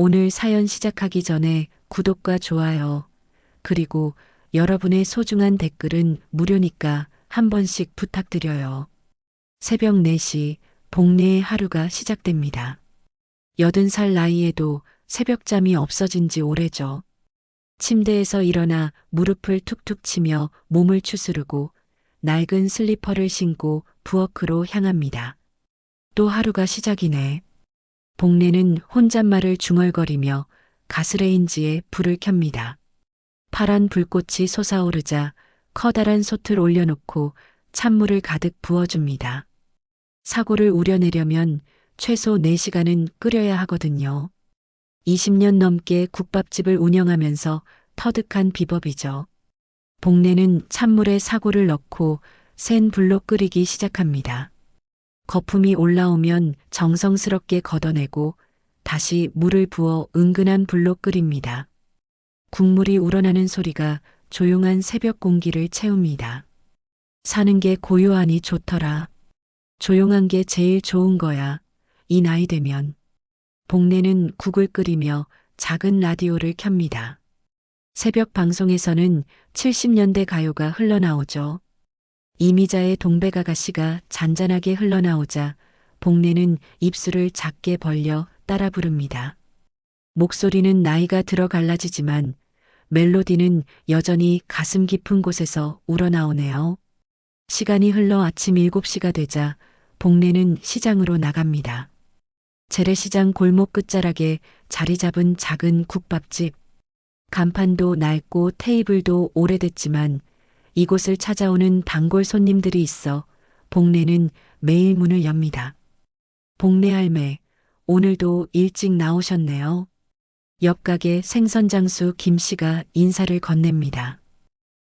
오늘 사연 시작하기 전에 구독과 좋아요, 그리고 여러분의 소중한 댓글은 무료니까 한 번씩 부탁드려요. 새벽 4시 복내의 하루가 시작됩니다. 80살 나이에도 새벽잠이 없어진 지 오래죠. 침대에서 일어나 무릎을 툭툭 치며 몸을 추스르고 낡은 슬리퍼를 신고 부엌으로 향합니다. 또 하루가 시작이네. 복내는 혼잣말을 중얼거리며 가스레인지에 불을 켭니다. 파란 불꽃이 솟아오르자 커다란 솥을 올려놓고 찬물을 가득 부어줍니다. 사고를 우려내려면 최소 4시간은 끓여야 하거든요. 20년 넘게 국밥집을 운영하면서 터득한 비법이죠. 복내는 찬물에 사고를 넣고 센 불로 끓이기 시작합니다. 거품이 올라오면 정성스럽게 걷어내고 다시 물을 부어 은근한 불로 끓입니다. 국물이 우러나는 소리가 조용한 새벽 공기를 채웁니다. 사는 게 고요하니 좋더라. 조용한 게 제일 좋은 거야. 이 나이 되면. 복내는 국을 끓이며 작은 라디오를 켭니다. 새벽 방송에서는 70년대 가요가 흘러나오죠. 이미자의 동백아가씨가 잔잔하게 흘러나오자 복내는 입술을 작게 벌려 따라 부릅니다. 목소리는 나이가 들어 갈라지지만 멜로디는 여전히 가슴 깊은 곳에서 우러나오네요. 시간이 흘러 아침 7시가 되자 복내는 시장으로 나갑니다. 재래시장 골목 끝자락에 자리 잡은 작은 국밥집. 간판도 낡고 테이블도 오래됐지만 이곳을 찾아오는 단골 손님들이 있어 복내는 매일 문을 엽니다. 복내 할매, 오늘도 일찍 나오셨네요. 옆 가게 생선장수 김씨가 인사를 건넵니다.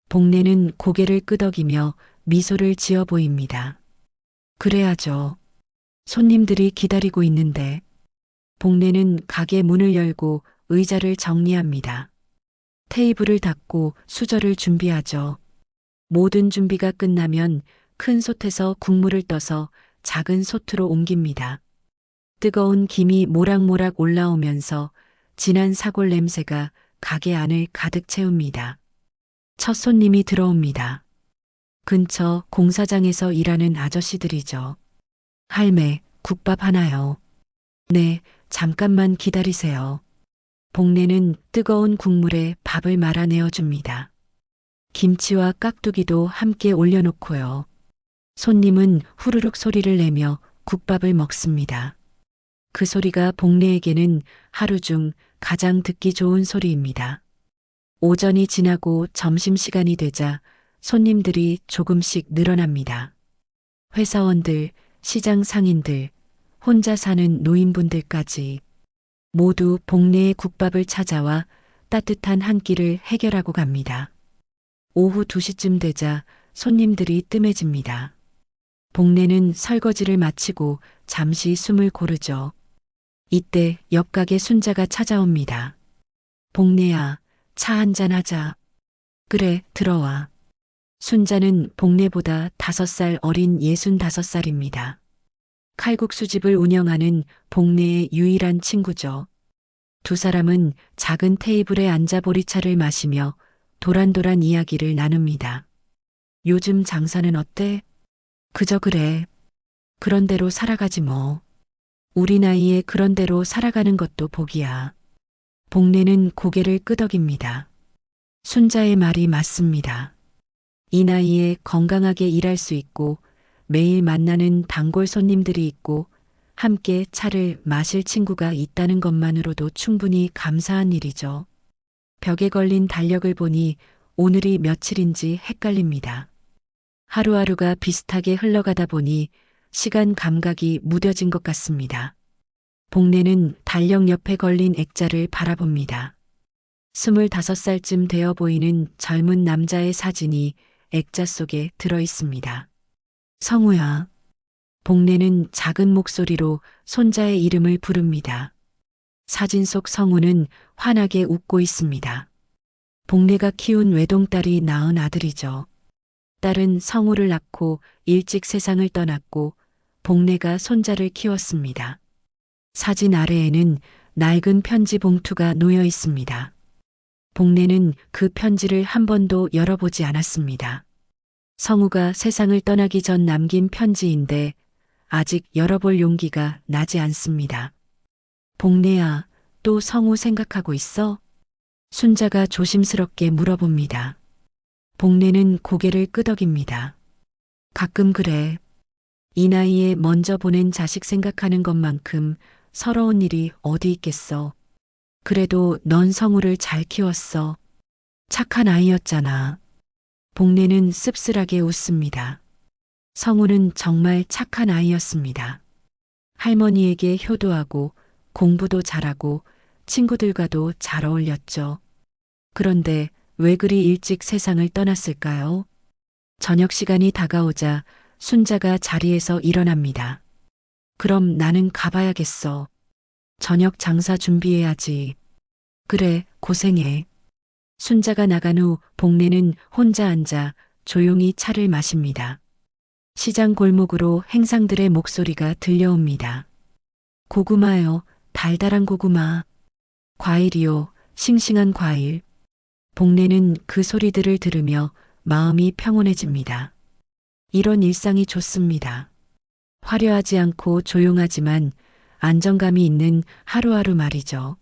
복내는 고개를 끄덕이며 미소를 지어 보입니다. 그래야죠. 손님들이 기다리고 있는데. 복내는 가게 문을 열고 의자를 정리합니다. 테이블을 닦고 수저를 준비하죠. 모든 준비가 끝나면 큰 솥에서 국물을 떠서 작은 솥으로 옮깁니다. 뜨거운 김이 모락모락 올라오면서 진한 사골 냄새가 가게 안을 가득 채웁니다. 첫 손님이 들어옵니다. 근처 공사장에서 일하는 아저씨들이죠. 할매, 국밥 하나요. 네, 잠깐만 기다리세요. 복내는 뜨거운 국물에 밥을 말아 내어줍니다. 김치와 깍두기도 함께 올려놓고요. 손님은 후루룩 소리를 내며 국밥을 먹습니다. 그 소리가 복내에게는 하루 중 가장 듣기 좋은 소리입니다. 오전이 지나고 점심시간이 되자 손님들이 조금씩 늘어납니다. 회사원들, 시장 상인들, 혼자 사는 노인분들까지 모두 복내의 국밥을 찾아와 따뜻한 한 끼를 해결하고 갑니다. 오후 2시쯤 되자 손님들이 뜸해집니다. 복내는 설거지를 마치고 잠시 숨을 고르죠. 이때 옆 가게 순자가 찾아옵니다. 복내야, 차 한잔 하자. 그래, 들어와. 순자는 복내보다 5살 어린 65살입니다. 칼국수집을 운영하는 복내의 유일한 친구죠. 두 사람은 작은 테이블에 앉아 보리차를 마시며 도란도란 이야기를 나눕니다. 요즘 장사는 어때? 그저 그래. 그런 대로 살아가지 뭐. 우리 나이에 그런 대로 살아가는 것도 복이야. 복내는 고개를 끄덕입니다. 순자의 말이 맞습니다. 이 나이에 건강하게 일할 수 있고 매일 만나는 단골 손님들이 있고 함께 차를 마실 친구가 있다는 것만으로도 충분히 감사한 일이죠. 벽에 걸린 달력을 보니 오늘이 며칠인지 헷갈립니다. 하루하루가 비슷하게 흘러가다 보니 시간 감각이 무뎌진 것 같습니다. 복내는 달력 옆에 걸린 액자를 바라봅니다. 25살쯤 되어 보이는 젊은 남자의 사진이 액자 속에 들어 있습니다. 성우야. 복내는 작은 목소리로 손자의 이름을 부릅니다. 사진 속 성우는 환하게 웃고 있습니다. 복내가 키운 외동딸이 낳은 아들이죠. 딸은 성우를 낳고 일찍 세상을 떠났고 복내가 손자를 키웠습니다. 사진 아래에는 낡은 편지 봉투가 놓여 있습니다. 복례는 그 편지를 한 번도 열어보지 않았습니다. 성우가 세상을 떠나기 전 남긴 편지인데 아직 열어볼 용기가 나지 않습니다. 복례야, 또 성우 생각하고 있어? 순자가 조심스럽게 물어봅니다. 복례는 고개를 끄덕입니다. 가끔 그래. 이 나이에 먼저 보낸 자식 생각하는 것만큼 서러운 일이 어디 있겠어. 그래도 넌 성우를 잘 키웠어. 착한 아이였잖아. 복례는 씁쓸하게 웃습니다. 성우는 정말 착한 아이였습니다. 할머니에게 효도하고 공부도 잘하고 친구들과도 잘 어울렸죠. 그런데 왜 그리 일찍 세상을 떠났을까요? 저녁 시간이 다가오자 순자가 자리에서 일어납니다. 그럼 나는 가봐야겠어. 저녁 장사 준비해야지. 그래, 고생해. 순자가 나간 후 복례는 혼자 앉아 조용히 차를 마십니다. 시장 골목으로 행상들의 목소리가 들려옵니다. 고구마요, 달달한 고구마. 과일이요, 싱싱한 과일. 복례는 그 소리들을 들으며 마음이 평온해집니다. 이런 일상이 좋습니다. 화려하지 않고 조용하지만 안정감이 있는 하루하루 말이죠.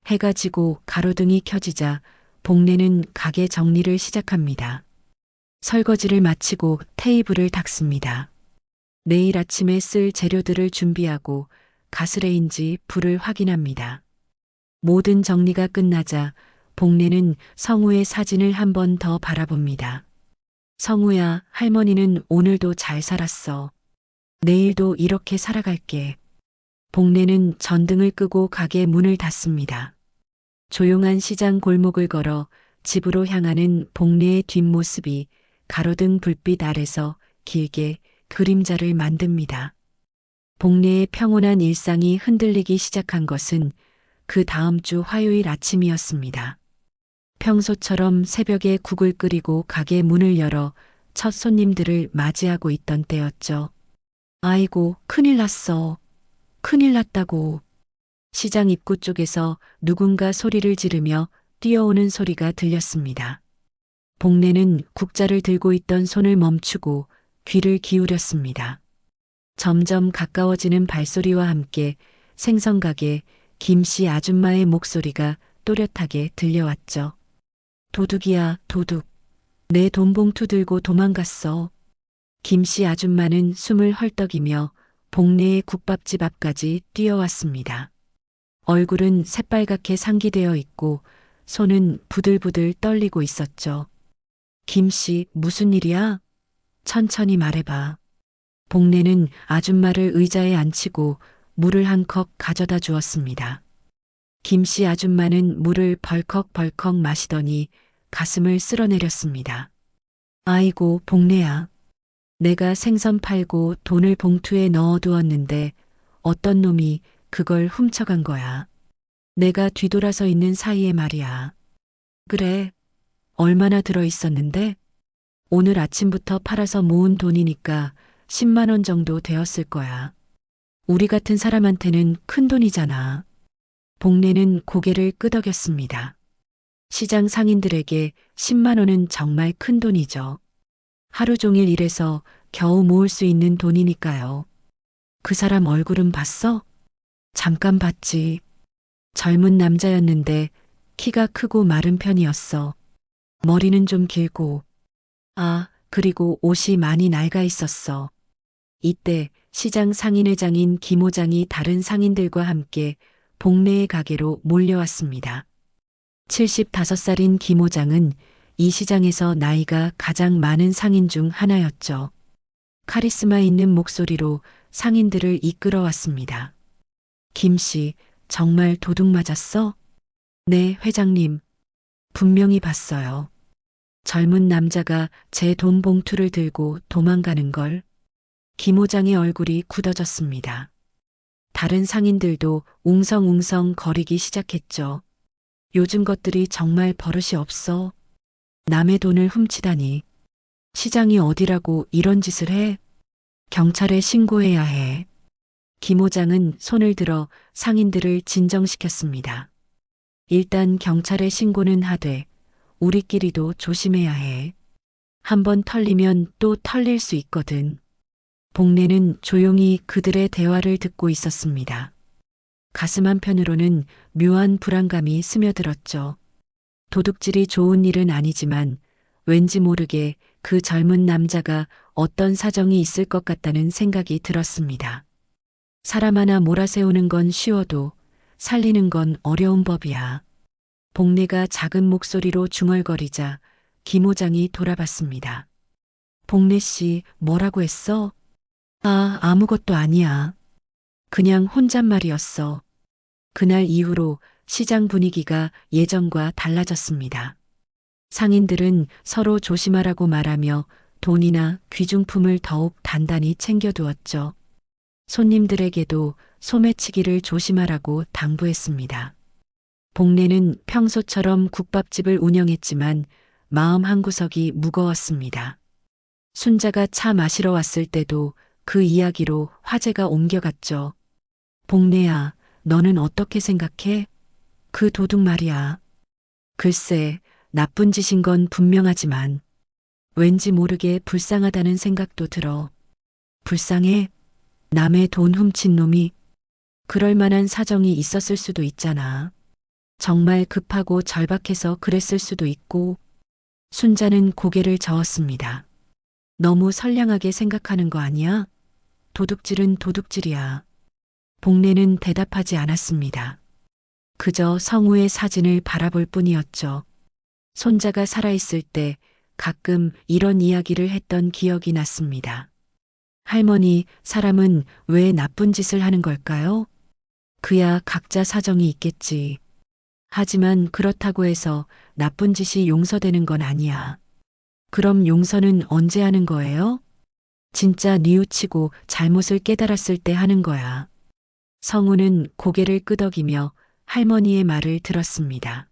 해가 지고 가로등이 켜지자 복례는 가게 정리를 시작합니다. 설거지를 마치고 테이블을 닦습니다. 내일 아침에 쓸 재료들을 준비하고 가스레인지 불을 확인합니다. 모든 정리가 끝나자 복례는 성우의 사진을 한 번 더 바라봅니다. 성우야, 할머니는 오늘도 잘 살았어. 내일도 이렇게 살아갈게. 복례는 전등을 끄고 가게 문을 닫습니다. 조용한 시장 골목을 걸어 집으로 향하는 복례의 뒷모습이 가로등 불빛 아래서 길게 그림자를 만듭니다. 복례의 평온한 일상이 흔들리기 시작한 것은 그 다음 주 화요일 아침이었습니다. 평소처럼 새벽에 국을 끓이고 가게 문을 열어 첫 손님들을 맞이하고 있던 때였죠. 아이고, 큰일 났어. 큰일 났다고. 시장 입구 쪽에서 누군가 소리를 지르며 뛰어오는 소리가 들렸습니다. 복례는 국자를 들고 있던 손을 멈추고 귀를 기울였습니다. 점점 가까워지는 발소리와 함께 생선가게 김씨 아줌마의 목소리가 또렷하게 들려왔죠. 도둑이야, 도둑. 내 돈봉투 들고 도망갔어. 김씨 아줌마는 숨을 헐떡이며 복례의 국밥집 앞까지 뛰어왔습니다. 얼굴은 새빨갛게 상기되어 있고 손은 부들부들 떨리고 있었죠. 김씨, 무슨 일이야? 천천히 말해봐. 복례는 아줌마를 의자에 앉히고 물을 한 컵 가져다 주었습니다. 김씨 아줌마는 물을 벌컥벌컥 마시더니 가슴을 쓸어내렸습니다. 아이고, 복례야. 내가 생선 팔고 돈을 봉투에 넣어두었는데 어떤 놈이 그걸 훔쳐간 거야. 내가 뒤돌아서 있는 사이에 말이야. 그래, 얼마나 들어있었는데? 오늘 아침부터 팔아서 모은 돈이니까 10만 원 정도 되었을 거야. 우리 같은 사람한테는 큰 돈이잖아. 복례는 고개를 끄덕였습니다. 시장 상인들에게 10만 원은 정말 큰 돈이죠. 하루 종일 일해서 겨우 모을 수 있는 돈이니까요. 그 사람 얼굴은 봤어? 잠깐 봤지. 젊은 남자였는데 키가 크고 마른 편이었어. 머리는 좀 길고. 아, 그리고 옷이 많이 낡아 있었어. 이때 시장 상인회장인 김호장이 다른 상인들과 함께 복례의 가게로 몰려왔습니다. 75살인 김호장은 이 시장에서 나이가 가장 많은 상인 중 하나였죠. 카리스마 있는 목소리로 상인들을 이끌어왔습니다. 김씨, 정말 도둑 맞았어? 네, 회장님. 분명히 봤어요. 젊은 남자가 제 돈 봉투를 들고 도망가는 걸. 김호장의 얼굴이 굳어졌습니다. 다른 상인들도 웅성웅성 거리기 시작했죠. 요즘 것들이 정말 버릇이 없어. 남의 돈을 훔치다니. 시장이 어디라고 이런 짓을 해? 경찰에 신고해야 해. 김호장은 손을 들어 상인들을 진정시켰습니다. 일단 경찰에 신고는 하되 우리끼리도 조심해야 해. 한번 털리면 또 털릴 수 있거든. 복례는 조용히 그들의 대화를 듣고 있었습니다. 가슴 한편으로는 묘한 불안감이 스며들었죠. 도둑질이 좋은 일은 아니지만 왠지 모르게 그 젊은 남자가 어떤 사정이 있을 것 같다는 생각이 들었습니다. 사람 하나 몰아세우는 건 쉬워도 살리는 건 어려운 법이야. 복례가 작은 목소리로 중얼거리자 김호장이 돌아봤습니다. 복례 씨, 뭐라고 했어? 아, 아무것도 아니야. 그냥 혼잣말이었어. 그날 이후로 시장 분위기가 예전과 달라졌습니다. 상인들은 서로 조심하라고 말하며 돈이나 귀중품을 더욱 단단히 챙겨두었죠. 손님들에게도 소매치기를 조심하라고 당부했습니다. 복례는 평소처럼 국밥집을 운영했지만 마음 한구석이 무거웠습니다. 순자가 차 마시러 왔을 때도 그 이야기로 화제가 옮겨갔죠. 복례야, 너는 어떻게 생각해? 그 도둑 말이야. 글쎄, 나쁜 짓인 건 분명하지만 왠지 모르게 불쌍하다는 생각도 들어. 불쌍해? 남의 돈 훔친 놈이 그럴 만한 사정이 있었을 수도 있잖아. 정말 급하고 절박해서 그랬을 수도 있고. 순자는 고개를 저었습니다. 너무 선량하게 생각하는 거 아니야? 도둑질은 도둑질이야. 복례는 대답하지 않았습니다. 그저 성우의 사진을 바라볼 뿐이었죠. 손자가 살아있을 때 가끔 이런 이야기를 했던 기억이 났습니다. 할머니, 사람은 왜 나쁜 짓을 하는 걸까요? 그야 각자 사정이 있겠지. 하지만 그렇다고 해서 나쁜 짓이 용서되는 건 아니야. 그럼 용서는 언제 하는 거예요? 진짜 뉘우치고 잘못을 깨달았을 때 하는 거야. 성우는 고개를 끄덕이며 할머니의 말을 들었습니다.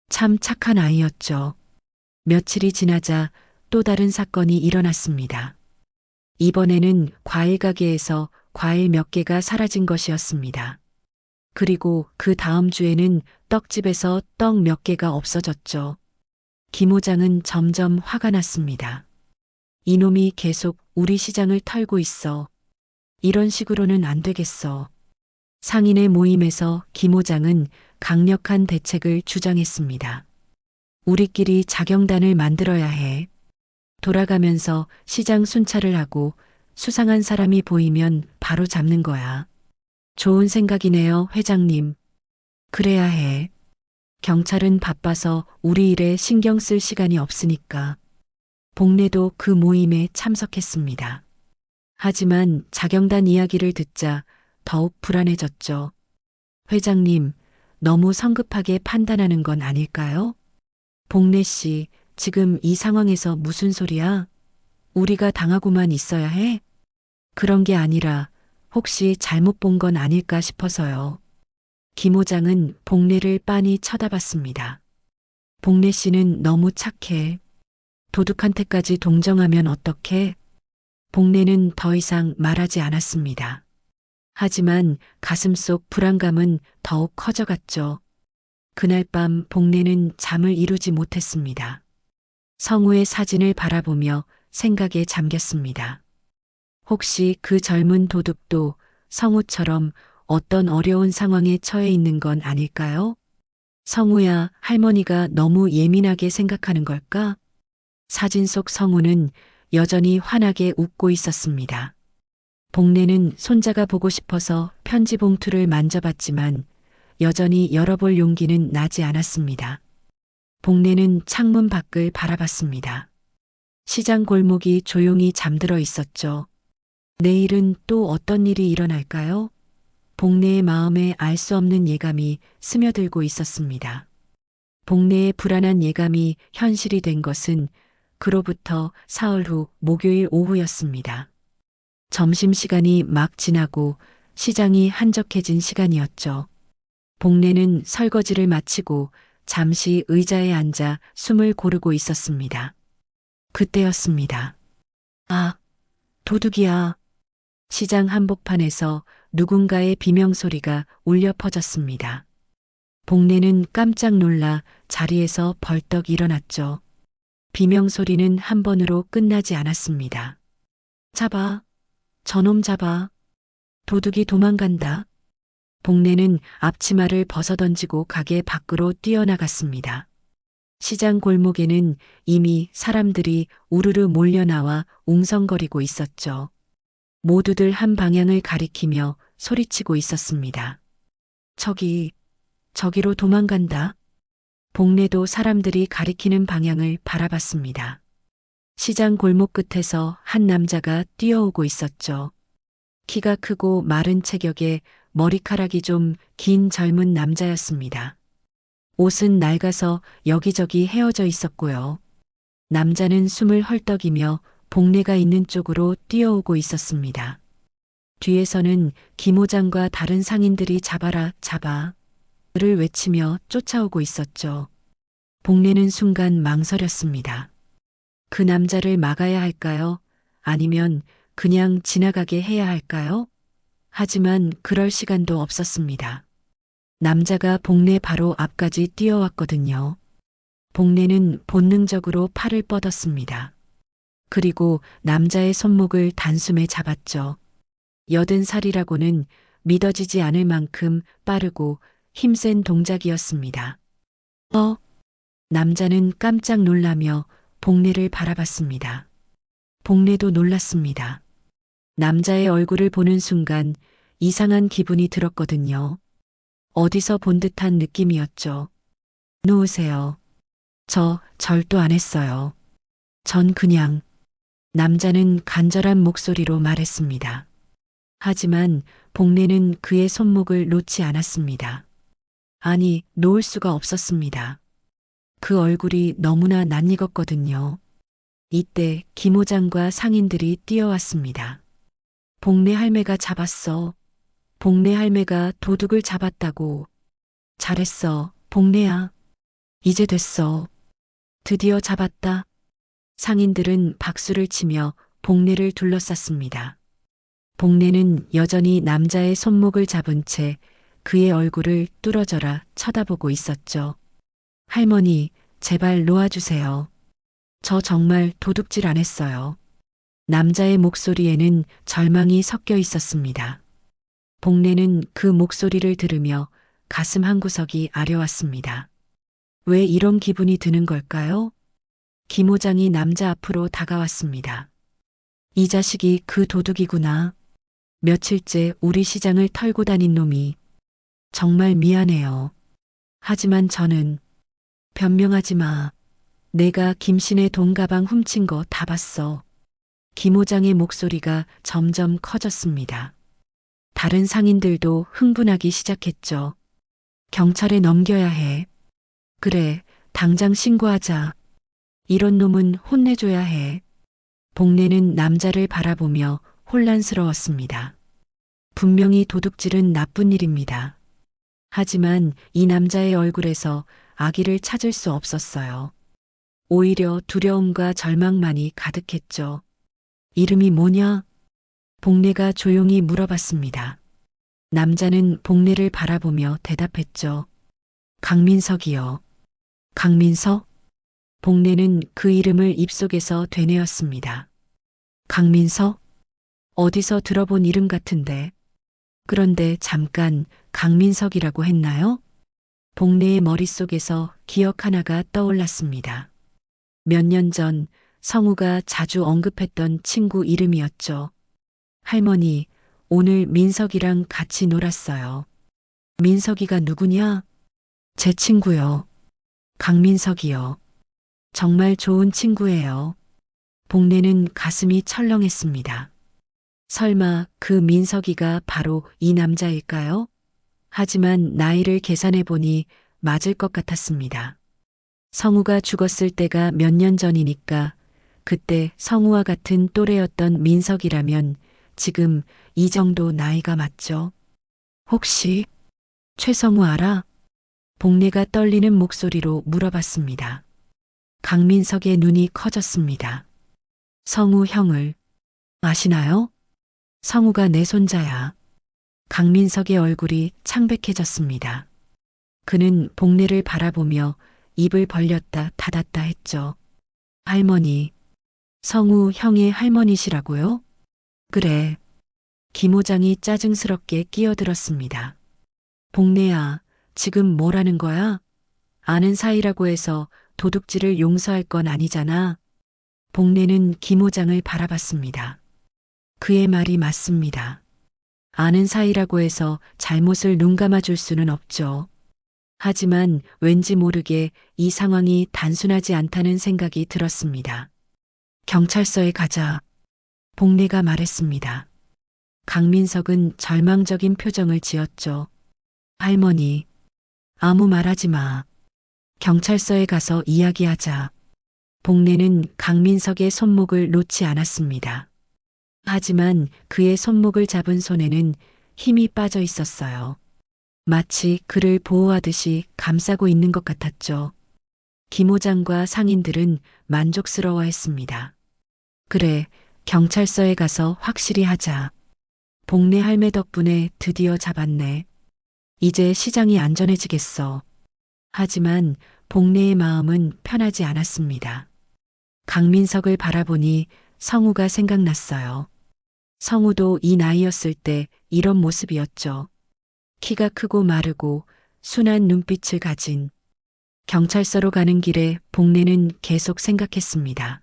참 착한 아이였죠. 며칠이 지나자 또 다른 사건이 일어났습니다. 이번에는 과일 가게에서 과일 몇 개가 사라진 것이었습니다. 그리고 그 다음 주에는 떡집에서 떡 몇 개가 없어졌죠. 김호장은 점점 화가 났습니다. 이놈이 계속 우리 시장을 털고 있어. 이런 식으로는 안 되겠어. 상인의 모임에서 김호장은 강력한 대책을 주장했습니다. 우리끼리 자경단을 만들어야 해. 돌아가면서 시장 순찰을 하고 수상한 사람이 보이면 바로 잡는 거야. 좋은 생각이네요, 회장님. 그래야 해. 경찰은 바빠서 우리 일에 신경 쓸 시간이 없으니까. 복례도 그 모임에 참석했습니다. 하지만 자경단 이야기를 듣자 더욱 불안해졌죠. 회장님, 너무 성급하게 판단하는 건 아닐까요? 복례 씨, 지금 이 상황에서 무슨 소리야? 우리가 당하고만 있어야 해? 그런 게 아니라 혹시 잘못 본 건 아닐까 싶어서요. 김호장은 복례를 빤히 쳐다봤습니다. 복례 씨는 너무 착해. 도둑한테까지 동정하면 어떡해? 복례는 더 이상 말하지 않았습니다. 하지만 가슴속 불안감은 더욱 커져갔죠. 그날 밤 복례는 잠을 이루지 못했습니다. 성우의 사진을 바라보며 생각에 잠겼습니다. 혹시 그 젊은 도둑도 성우처럼 어떤 어려운 상황에 처해 있는 건 아닐까요? 성우야, 할머니가 너무 예민하게 생각하는 걸까? 사진 속 성우는 여전히 환하게 웃고 있었습니다. 복례는 손자가 보고 싶어서 편지 봉투를 만져봤지만 여전히 열어볼 용기는 나지 않았습니다. 복례는 창문 밖을 바라봤습니다. 시장 골목이 조용히 잠들어 있었죠. 내일은 또 어떤 일이 일어날까요? 복례의 마음에 알 수 없는 예감이 스며들고 있었습니다. 복례의 불안한 예감이 현실이 된 것은 그로부터 사흘 후 목요일 오후였습니다. 점심시간이 막 지나고 시장이 한적해진 시간이었죠. 복례는 설거지를 마치고 잠시 의자에 앉아 숨을 고르고 있었습니다. 그때였습니다. 아, 도둑이야. 시장 한복판에서 누군가의 비명소리가 울려 퍼졌습니다. 복례는 깜짝 놀라 자리에서 벌떡 일어났죠. 비명소리는 한 번으로 끝나지 않았습니다. 잡아, 저놈 잡아, 도둑이 도망간다. 복례는 앞치마를 벗어던지고 가게 밖으로 뛰어나갔습니다. 시장 골목에는 이미 사람들이 우르르 몰려나와 웅성거리고 있었죠. 모두들 한 방향을 가리키며 소리치고 있었습니다. 저기로 도망간다. 복례도 사람들이 가리키는 방향을 바라봤습니다. 시장 골목 끝에서 한 남자가 뛰어오고 있었죠. 키가 크고 마른 체격에 머리카락이 좀 긴 젊은 남자였습니다. 옷은 낡아서 여기저기 헤어져 있었고요. 남자는 숨을 헐떡이며 복례가 있는 쪽으로 뛰어오고 있었습니다. 뒤에서는 김호장과 다른 상인들이 잡아라, 잡아 를 외치며 쫓아오고 있었죠. 복례는 순간 망설였습니다. 그 남자를 막아야 할까요? 아니면 그냥 지나가게 해야 할까요? 하지만 그럴 시간도 없었습니다. 남자가 복례 바로 앞까지 뛰어왔거든요. 복례는 본능적으로 팔을 뻗었습니다. 그리고 남자의 손목을 단숨에 잡았죠. 80살이라고는 믿어지지 않을 만큼 빠르고 힘센 동작이었습니다. 남자는 깜짝 놀라며 복례를 바라봤습니다. 복례도 놀랐습니다. 남자의 얼굴을 보는 순간 이상한 기분이 들었거든요. 어디서 본 듯한 느낌이었죠. 놓으세요. 저 절도 안 했어요. 전 그냥. 남자는 간절한 목소리로 말했습니다. 하지만 복례는 그의 손목을 놓지 않았습니다. 아니, 놓을 수가 없었습니다. 그 얼굴이 너무나 낯익었거든요. 이때 김호장과 상인들이 뛰어왔습니다. 복례 할매가 잡았어. 복례 할매가 도둑을 잡았다고. 잘했어, 복례야. 이제 됐어. 드디어 잡았다. 상인들은 박수를 치며 복례를 둘러쌌습니다. 복례는 여전히 남자의 손목을 잡은 채 그의 얼굴을 뚫어져라 쳐다보고 있었죠. 할머니, 제발 놓아주세요. 저 정말 도둑질 안 했어요. 남자의 목소리에는 절망이 섞여 있었습니다. 복례는 그 목소리를 들으며 가슴 한구석이 아려왔습니다. 왜 이런 기분이 드는 걸까요? 김호장이 남자 앞으로 다가왔습니다. 이 자식이 그 도둑이구나. 며칠째 우리 시장을 털고 다닌 놈이. 정말 미안해요. 하지만 저는 변명하지 마. 내가 김신의 돈 가방 훔친 거 다 봤어. 김호장의 목소리가 점점 커졌습니다. 다른 상인들도 흥분하기 시작했죠. 경찰에 넘겨야 해. 그래, 당장 신고하자. 이런 놈은 혼내줘야 해. 복례는 남자를 바라보며 혼란스러웠습니다. 분명히 도둑질은 나쁜 일입니다. 하지만 이 남자의 얼굴에서 악의를 찾을 수 없었어요. 오히려 두려움과 절망만이 가득했죠. 이름이 뭐냐? 복례가 조용히 물어봤습니다. 남자는 복례를 바라보며 대답했죠. 강민석이요. 강민석? 복례는 그 이름을 입속에서 되뇌었습니다. 강민석? 어디서 들어본 이름 같은데. 그런데 잠깐 강민석이라고 했나요? 복례의 머릿속에서 기억 하나가 떠올랐습니다. 몇 년 전 성우가 자주 언급했던 친구 이름이었죠. 할머니, 오늘 민석이랑 같이 놀았어요. 민석이가 누구냐? 제 친구요. 강민석이요. 정말 좋은 친구예요. 복례는 가슴이 철렁했습니다. 설마 그 민석이가 바로 이 남자일까요? 하지만 나이를 계산해 보니 맞을 것 같았습니다. 성우가 죽었을 때가 몇 년 전이니까 그때 성우와 같은 또래였던 민석이라면 지금 이 정도 나이가 맞죠? 혹시 최성우 알아? 복례가 떨리는 목소리로 물어봤습니다. 강민석의 눈이 커졌습니다. 성우 형을 아시나요? 성우가 내 손자야. 강민석의 얼굴이 창백해졌습니다. 그는 복례를 바라보며 입을 벌렸다 닫았다 했죠. 할머니, 성우 형의 할머니시라고요? 그래. 김호장이 짜증스럽게 끼어들었습니다. 복례야, 지금 뭐라는 거야? 아는 사이라고 해서 도둑질을 용서할 건 아니잖아. 복례는 김호장을 바라봤습니다. 그의 말이 맞습니다. 아는 사이라고 해서 잘못을 눈감아 줄 수는 없죠. 하지만 왠지 모르게 이 상황이 단순하지 않다는 생각이 들었습니다. 경찰서에 가자. 복례가 말했습니다. 강민석은 절망적인 표정을 지었죠. 할머니, 아무 말하지 마. 경찰서에 가서 이야기하자. 복례는 강민석의 손목을 놓지 않았습니다. 하지만 그의 손목을 잡은 손에는 힘이 빠져 있었어요. 마치 그를 보호하듯이 감싸고 있는 것 같았죠. 김호장과 상인들은 만족스러워했습니다. 그래, 경찰서에 가서 확실히 하자. 복례 할매 덕분에 드디어 잡았네. 이제 시장이 안전해지겠어. 하지만 복례의 마음은 편하지 않았습니다. 강민석을 바라보니 성우가 생각났어요. 성우도 이 나이였을 때 이런 모습이었죠. 키가 크고 마르고 순한 눈빛을 가진. 경찰서로 가는 길에 복례는 계속 생각했습니다.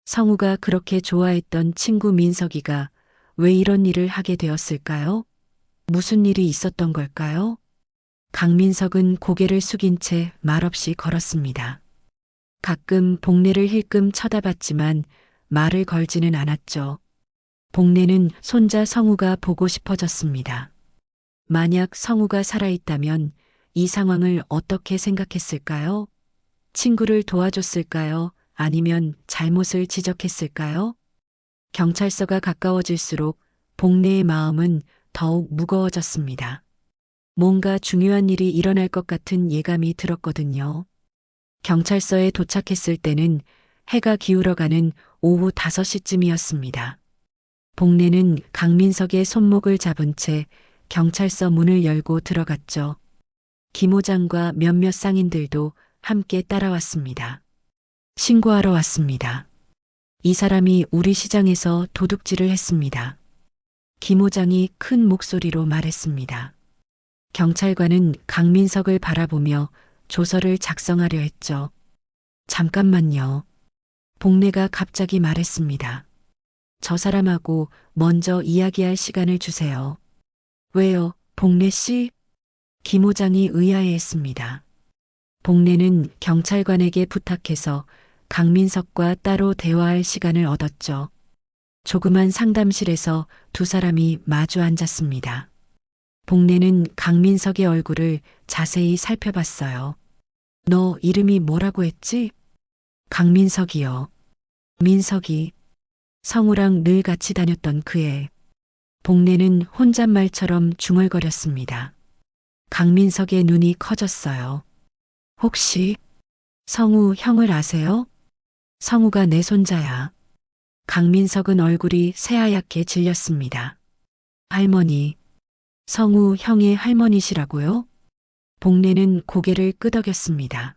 성우가 그렇게 좋아했던 친구 민석이가 왜 이런 일을 하게 되었을까요? 무슨 일이 있었던 걸까요? 강민석은 고개를 숙인 채 말없이 걸었습니다. 가끔 복례를 힐끔 쳐다봤지만 말을 걸지는 않았죠. 복례는 손자 성우가 보고 싶어졌습니다. 만약 성우가 살아있다면 이 상황을 어떻게 생각했을까요? 친구를 도와줬을까요? 아니면 잘못을 지적했을까요? 경찰서가 가까워질수록 복례의 마음은 더욱 무거워졌습니다. 뭔가 중요한 일이 일어날 것 같은 예감이 들었거든요. 경찰서에 도착했을 때는 해가 기울어가는 오후 5시쯤이었습니다. 복례는 강민석의 손목을 잡은 채 경찰서 문을 열고 들어갔죠. 김호장과 몇몇 상인들도 함께 따라왔습니다. 신고하러 왔습니다. 이 사람이 우리 시장에서 도둑질을 했습니다. 김호장이 큰 목소리로 말했습니다. 경찰관은 강민석을 바라보며 조서를 작성하려 했죠. 잠깐만요. 복례가 갑자기 말했습니다. 저 사람하고 먼저 이야기할 시간을 주세요. 왜요, 복례 씨? 김호장이 의아해했습니다. 복례는 경찰관에게 부탁해서 강민석과 따로 대화할 시간을 얻었죠. 조그만 상담실에서 두 사람이 마주 앉았습니다. 복례는 강민석의 얼굴을 자세히 살펴봤어요. 너 이름이 뭐라고 했지? 강민석이요. 민석이. 성우랑 늘 같이 다녔던 그애. 복례는 혼잣말처럼 중얼거렸습니다. 강민석의 눈이 커졌어요. 혹시 성우 형을 아세요? 성우가 내 손자야. 강민석은 얼굴이 새하얗게 질렸습니다. 할머니, 성우 형의 할머니시라고요? 복례는 고개를 끄덕였습니다.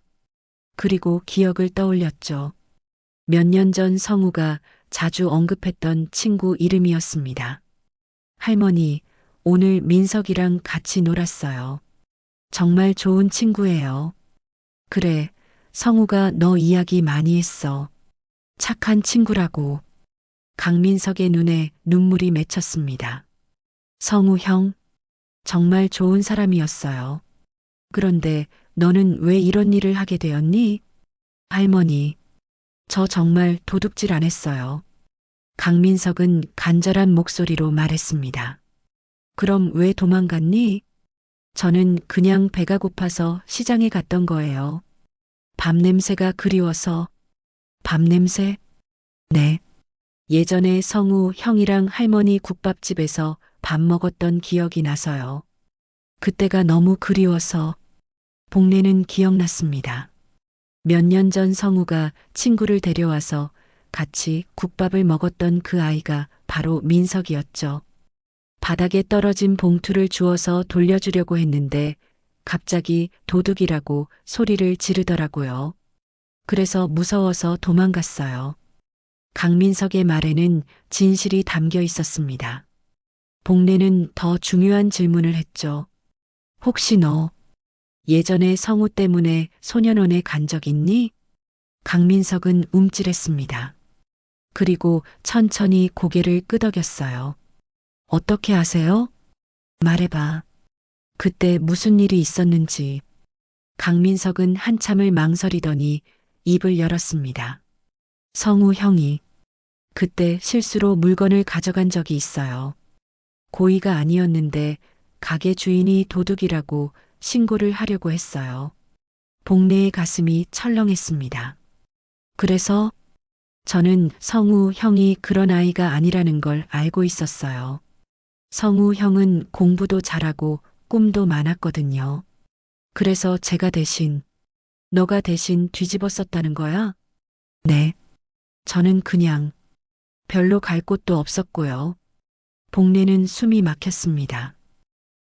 그리고 기억을 떠올렸죠. 몇 년 전 성우가 자주 언급했던 친구 이름이었습니다. 할머니, 오늘 민석이랑 같이 놀았어요. 정말 좋은 친구예요. 그래, 성우가 너 이야기 많이 했어. 착한 친구라고. 강민석의 눈에 눈물이 맺혔습니다. 성우 형, 정말 좋은 사람이었어요. 그런데 너는 왜 이런 일을 하게 되었니? 할머니, 저 정말 도둑질 안 했어요. 강민석은 간절한 목소리로 말했습니다. 그럼 왜 도망갔니? 저는 그냥 배가 고파서 시장에 갔던 거예요. 밥 냄새가 그리워서. 밥 냄새? 네. 예전에 성우 형이랑 할머니 국밥집에서 밥 먹었던 기억이 나서요. 그때가 너무 그리워서. 복례는 기억났습니다. 몇 년 전 성우가 친구를 데려와서 같이 국밥을 먹었던 그 아이가 바로 민석이었죠. 바닥에 떨어진 봉투를 주워서 돌려주려고 했는데 갑자기 도둑이라고 소리를 지르더라고요. 그래서 무서워서 도망갔어요. 강민석의 말에는 진실이 담겨 있었습니다. 복례는 더 중요한 질문을 했죠. 혹시 너 예전에 성우 때문에 소년원에 간 적 있니? 강민석은 움찔했습니다. 그리고 천천히 고개를 끄덕였어요. 어떻게 아세요? 말해봐. 그때 무슨 일이 있었는지. 강민석은 한참을 망설이더니 입을 열었습니다. 성우 형이 그때 실수로 물건을 가져간 적이 있어요. 고의가 아니었는데 가게 주인이 도둑이라고 신고를 하려고 했어요. 복례의 가슴이 철렁했습니다. 그래서 저는 성우 형이 그런 아이가 아니라는 걸 알고 있었어요. 성우 형은 공부도 잘하고 꿈도 많았거든요. 그래서 제가 대신, 너가 대신 뒤집어 썼다는 거야? 네. 저는 그냥 별로 갈 곳도 없었고요. 복례는 숨이 막혔습니다.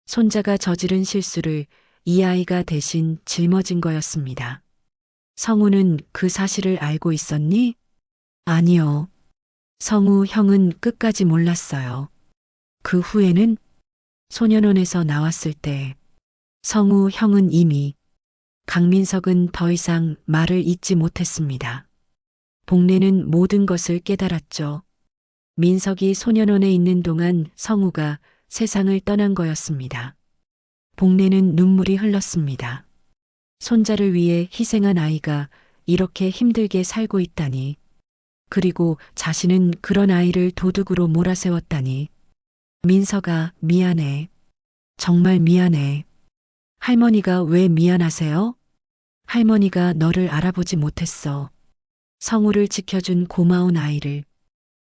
손자가 저지른 실수를 이 아이가 대신 짊어진 거였습니다. 성우는 그 사실을 알고 있었니? 아니요. 성우 형은 끝까지 몰랐어요. 그 후에는 소년원에서 나왔을 때 성우 형은 이미 강민석은 더 이상 말을 잇지 못했습니다. 복례는 모든 것을 깨달았죠. 민석이 소년원에 있는 동안 성우가 세상을 떠난 거였습니다. 복례는 눈물이 흘렀습니다. 손자를 위해 희생한 아이가 이렇게 힘들게 살고 있다니. 그리고 자신은 그런 아이를 도둑으로 몰아세웠다니. 민석아, 미안해. 정말 미안해. 할머니가 왜 미안하세요? 할머니가 너를 알아보지 못했어. 성우를 지켜준 고마운 아이를.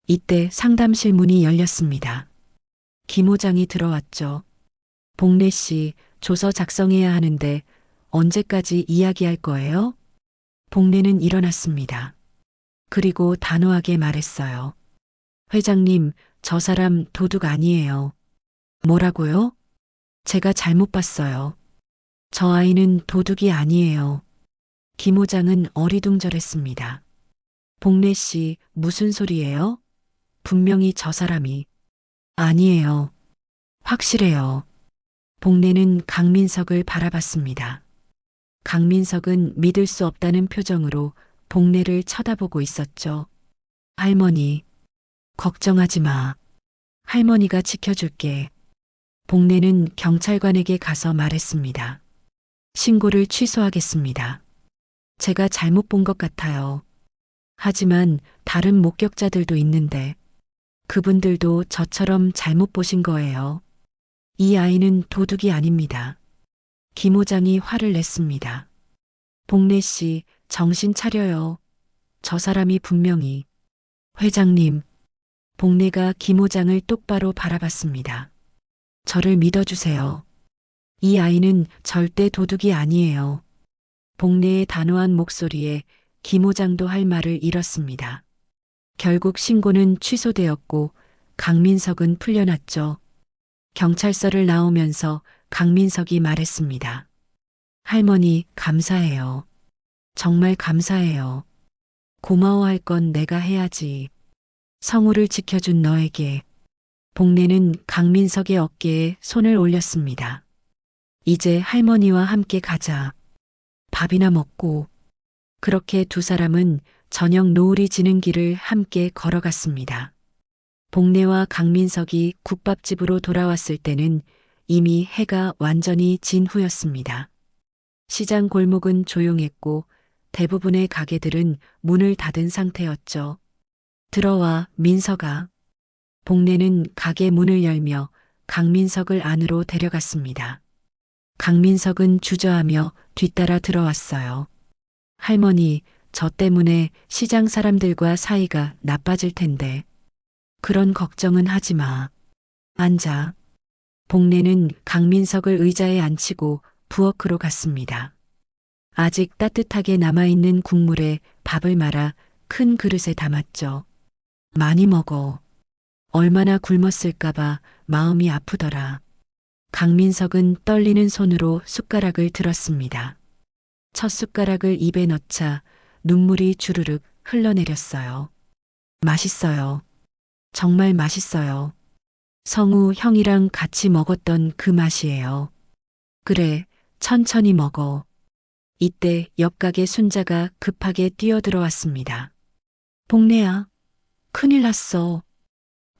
이때 상담실 문이 열렸습니다. 김 호장이 들어왔죠. 복례 씨, 조서 작성해야 하는데 언제까지 이야기할 거예요? 복례는 일어났습니다. 그리고 단호하게 말했어요. 회장님, 저 사람 도둑 아니에요. 뭐라고요? 제가 잘못 봤어요. 저 아이는 도둑이 아니에요. 김 호장은 어리둥절했습니다. 복례 씨, 무슨 소리예요? 분명히 저 사람이. 아니에요. 확실해요. 복례는 강민석을 바라봤습니다. 강민석은 믿을 수 없다는 표정으로 복례를 쳐다보고 있었죠. 할머니, 걱정하지 마. 할머니가 지켜줄게. 복례는 경찰관에게 가서 말했습니다. 신고를 취소하겠습니다. 제가 잘못 본 것 같아요. 하지만 다른 목격자들도 있는데 그분들도 저처럼 잘못 보신 거예요. 이 아이는 도둑이 아닙니다. 김 호장이 화를 냈습니다. 복례 씨, 정신 차려요. 저 사람이 분명히. 회장님, 복례가 김 호장을 똑바로 바라봤습니다. 저를 믿어주세요. 이 아이는 절대 도둑이 아니에요. 복례의 단호한 목소리에 김 호장도 할 말을 잃었습니다. 결국 신고는 취소되었고 강민석은 풀려났죠. 경찰서를 나오면서 강민석이 말했습니다. 할머니, 감사해요. 정말 감사해요. 고마워할 건 내가 해야지. 성우를 지켜준 너에게. 복례는 강민석의 어깨에 손을 올렸습니다. 이제 할머니와 함께 가자. 밥이나 먹고. 그렇게 두 사람은 저녁 노을이 지는 길을 함께 걸어갔습니다. 복례와 강민석이 국밥집으로 돌아왔을 때는 이미 해가 완전히 진 후였습니다. 시장 골목은 조용했고 대부분의 가게들은 문을 닫은 상태였죠. 들어와, 민석아. 복례는 가게 문을 열며 강민석을 안으로 데려갔습니다. 강민석은 주저하며 뒤따라 들어왔어요. 할머니, 저 때문에 시장 사람들과 사이가 나빠질 텐데. 그런 걱정은 하지 마. 앉아. 복례는 강민석을 의자에 앉히고 부엌으로 갔습니다. 아직 따뜻하게 남아있는 국물에 밥을 말아 큰 그릇에 담았죠. 많이 먹어. 얼마나 굶었을까봐 마음이 아프더라. 강민석은 떨리는 손으로 숟가락을 들었습니다. 첫 숟가락을 입에 넣자 눈물이 주르륵 흘러내렸어요. 맛있어요. 정말 맛있어요. 성우 형이랑 같이 먹었던 그 맛이에요. 그래, 천천히 먹어. 이때 옆 가게 순자가 급하게 뛰어들어왔습니다. 복내야, 큰일 났어.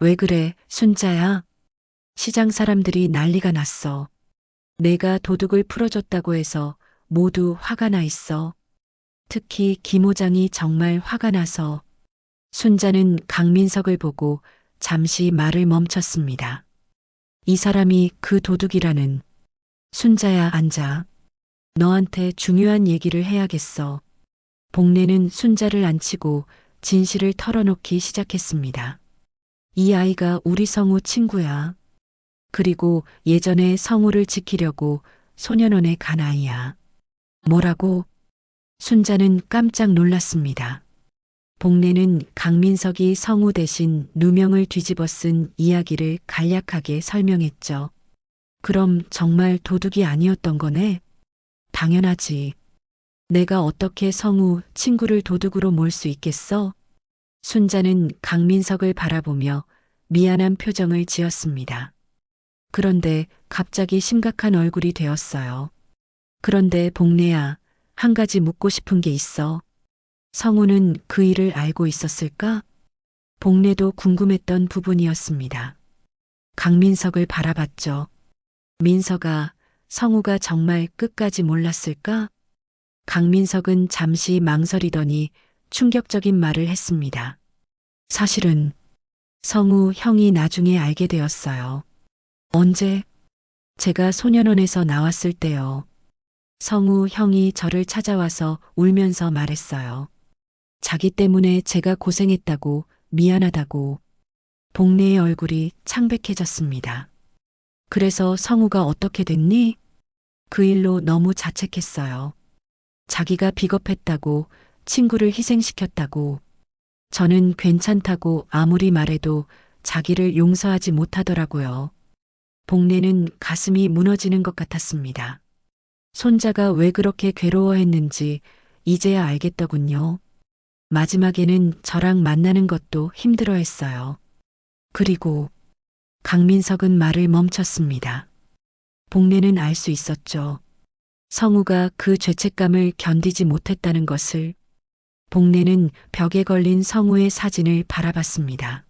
왜 그래, 순자야? 시장 사람들이 난리가 났어. 내가 도둑을 풀어줬다고 해서 모두 화가 나 있어. 특히 김 호장이 정말 화가 나서. 순자는 강민석을 보고 잠시 말을 멈췄습니다. 이 사람이 그 도둑이라는. 순자야, 앉아. 너한테 중요한 얘기를 해야겠어. 복내는 순자를 앉히고 진실을 털어놓기 시작했습니다. 이 아이가 우리 성우 친구야. 그리고 예전에 성우를 지키려고 소년원에 간 아이야. 뭐라고? 순자는 깜짝 놀랐습니다. 복내는 강민석이 성우 대신 누명을 뒤집어 쓴 이야기를 간략하게 설명했죠. 그럼 정말 도둑이 아니었던 거네? 당연하지. 내가 어떻게 성우 친구를 도둑으로 몰 수 있겠어? 순자는 강민석을 바라보며 미안한 표정을 지었습니다. 그런데 갑자기 심각한 얼굴이 되었어요. 그런데 복내야, 한 가지 묻고 싶은 게 있어. 성우는 그 일을 알고 있었을까? 복내도 궁금했던 부분이었습니다. 강민석을 바라봤죠. 민석아, 성우가 정말 끝까지 몰랐을까? 강민석은 잠시 망설이더니 충격적인 말을 했습니다. 사실은 성우 형이 나중에 알게 되었어요. 언제? 제가 소년원에서 나왔을 때요. 성우 형이 저를 찾아와서 울면서 말했어요. 자기 때문에 제가 고생했다고, 미안하다고. 복내의 얼굴이 창백해졌습니다. 그래서 성우가 어떻게 됐니? 그 일로 너무 자책했어요. 자기가 비겁했다고, 친구를 희생시켰다고. 저는 괜찮다고 아무리 말해도 자기를 용서하지 못하더라고요. 복내는 가슴이 무너지는 것 같았습니다. 손자가 왜 그렇게 괴로워했는지 이제야 알겠더군요. 마지막에는 저랑 만나는 것도 힘들어했어요. 그리고 강민석은 말을 멈췄습니다. 복내는 알 수 있었죠. 성우가 그 죄책감을 견디지 못했다는 것을. 복내는 벽에 걸린 성우의 사진을 바라봤습니다.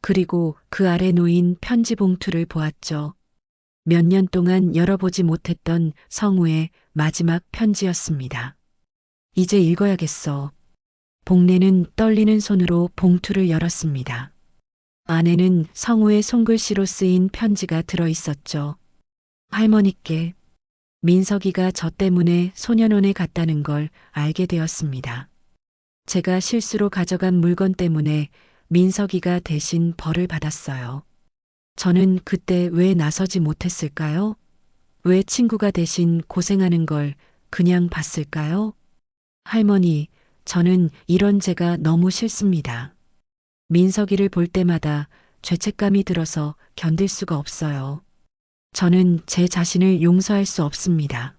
그리고 그 아래 놓인 편지 봉투를 보았죠. 몇 년 동안 열어보지 못했던 성우의 마지막 편지였습니다. 이제 읽어야겠어. 복내는 떨리는 손으로 봉투를 열었습니다. 안에는 성우의 손글씨로 쓰인 편지가 들어 있었죠. 할머니께. 민석이가 저 때문에 소년원에 갔다는 걸 알게 되었습니다. 제가 실수로 가져간 물건 때문에 민석이가 대신 벌을 받았어요. 저는 그때 왜 나서지 못했을까요? 왜 친구가 대신 고생하는 걸 그냥 봤을까요? 할머니, 저는 이런 제가 너무 싫습니다. 민석이를 볼 때마다 죄책감이 들어서 견딜 수가 없어요. 저는 제 자신을 용서할 수 없습니다.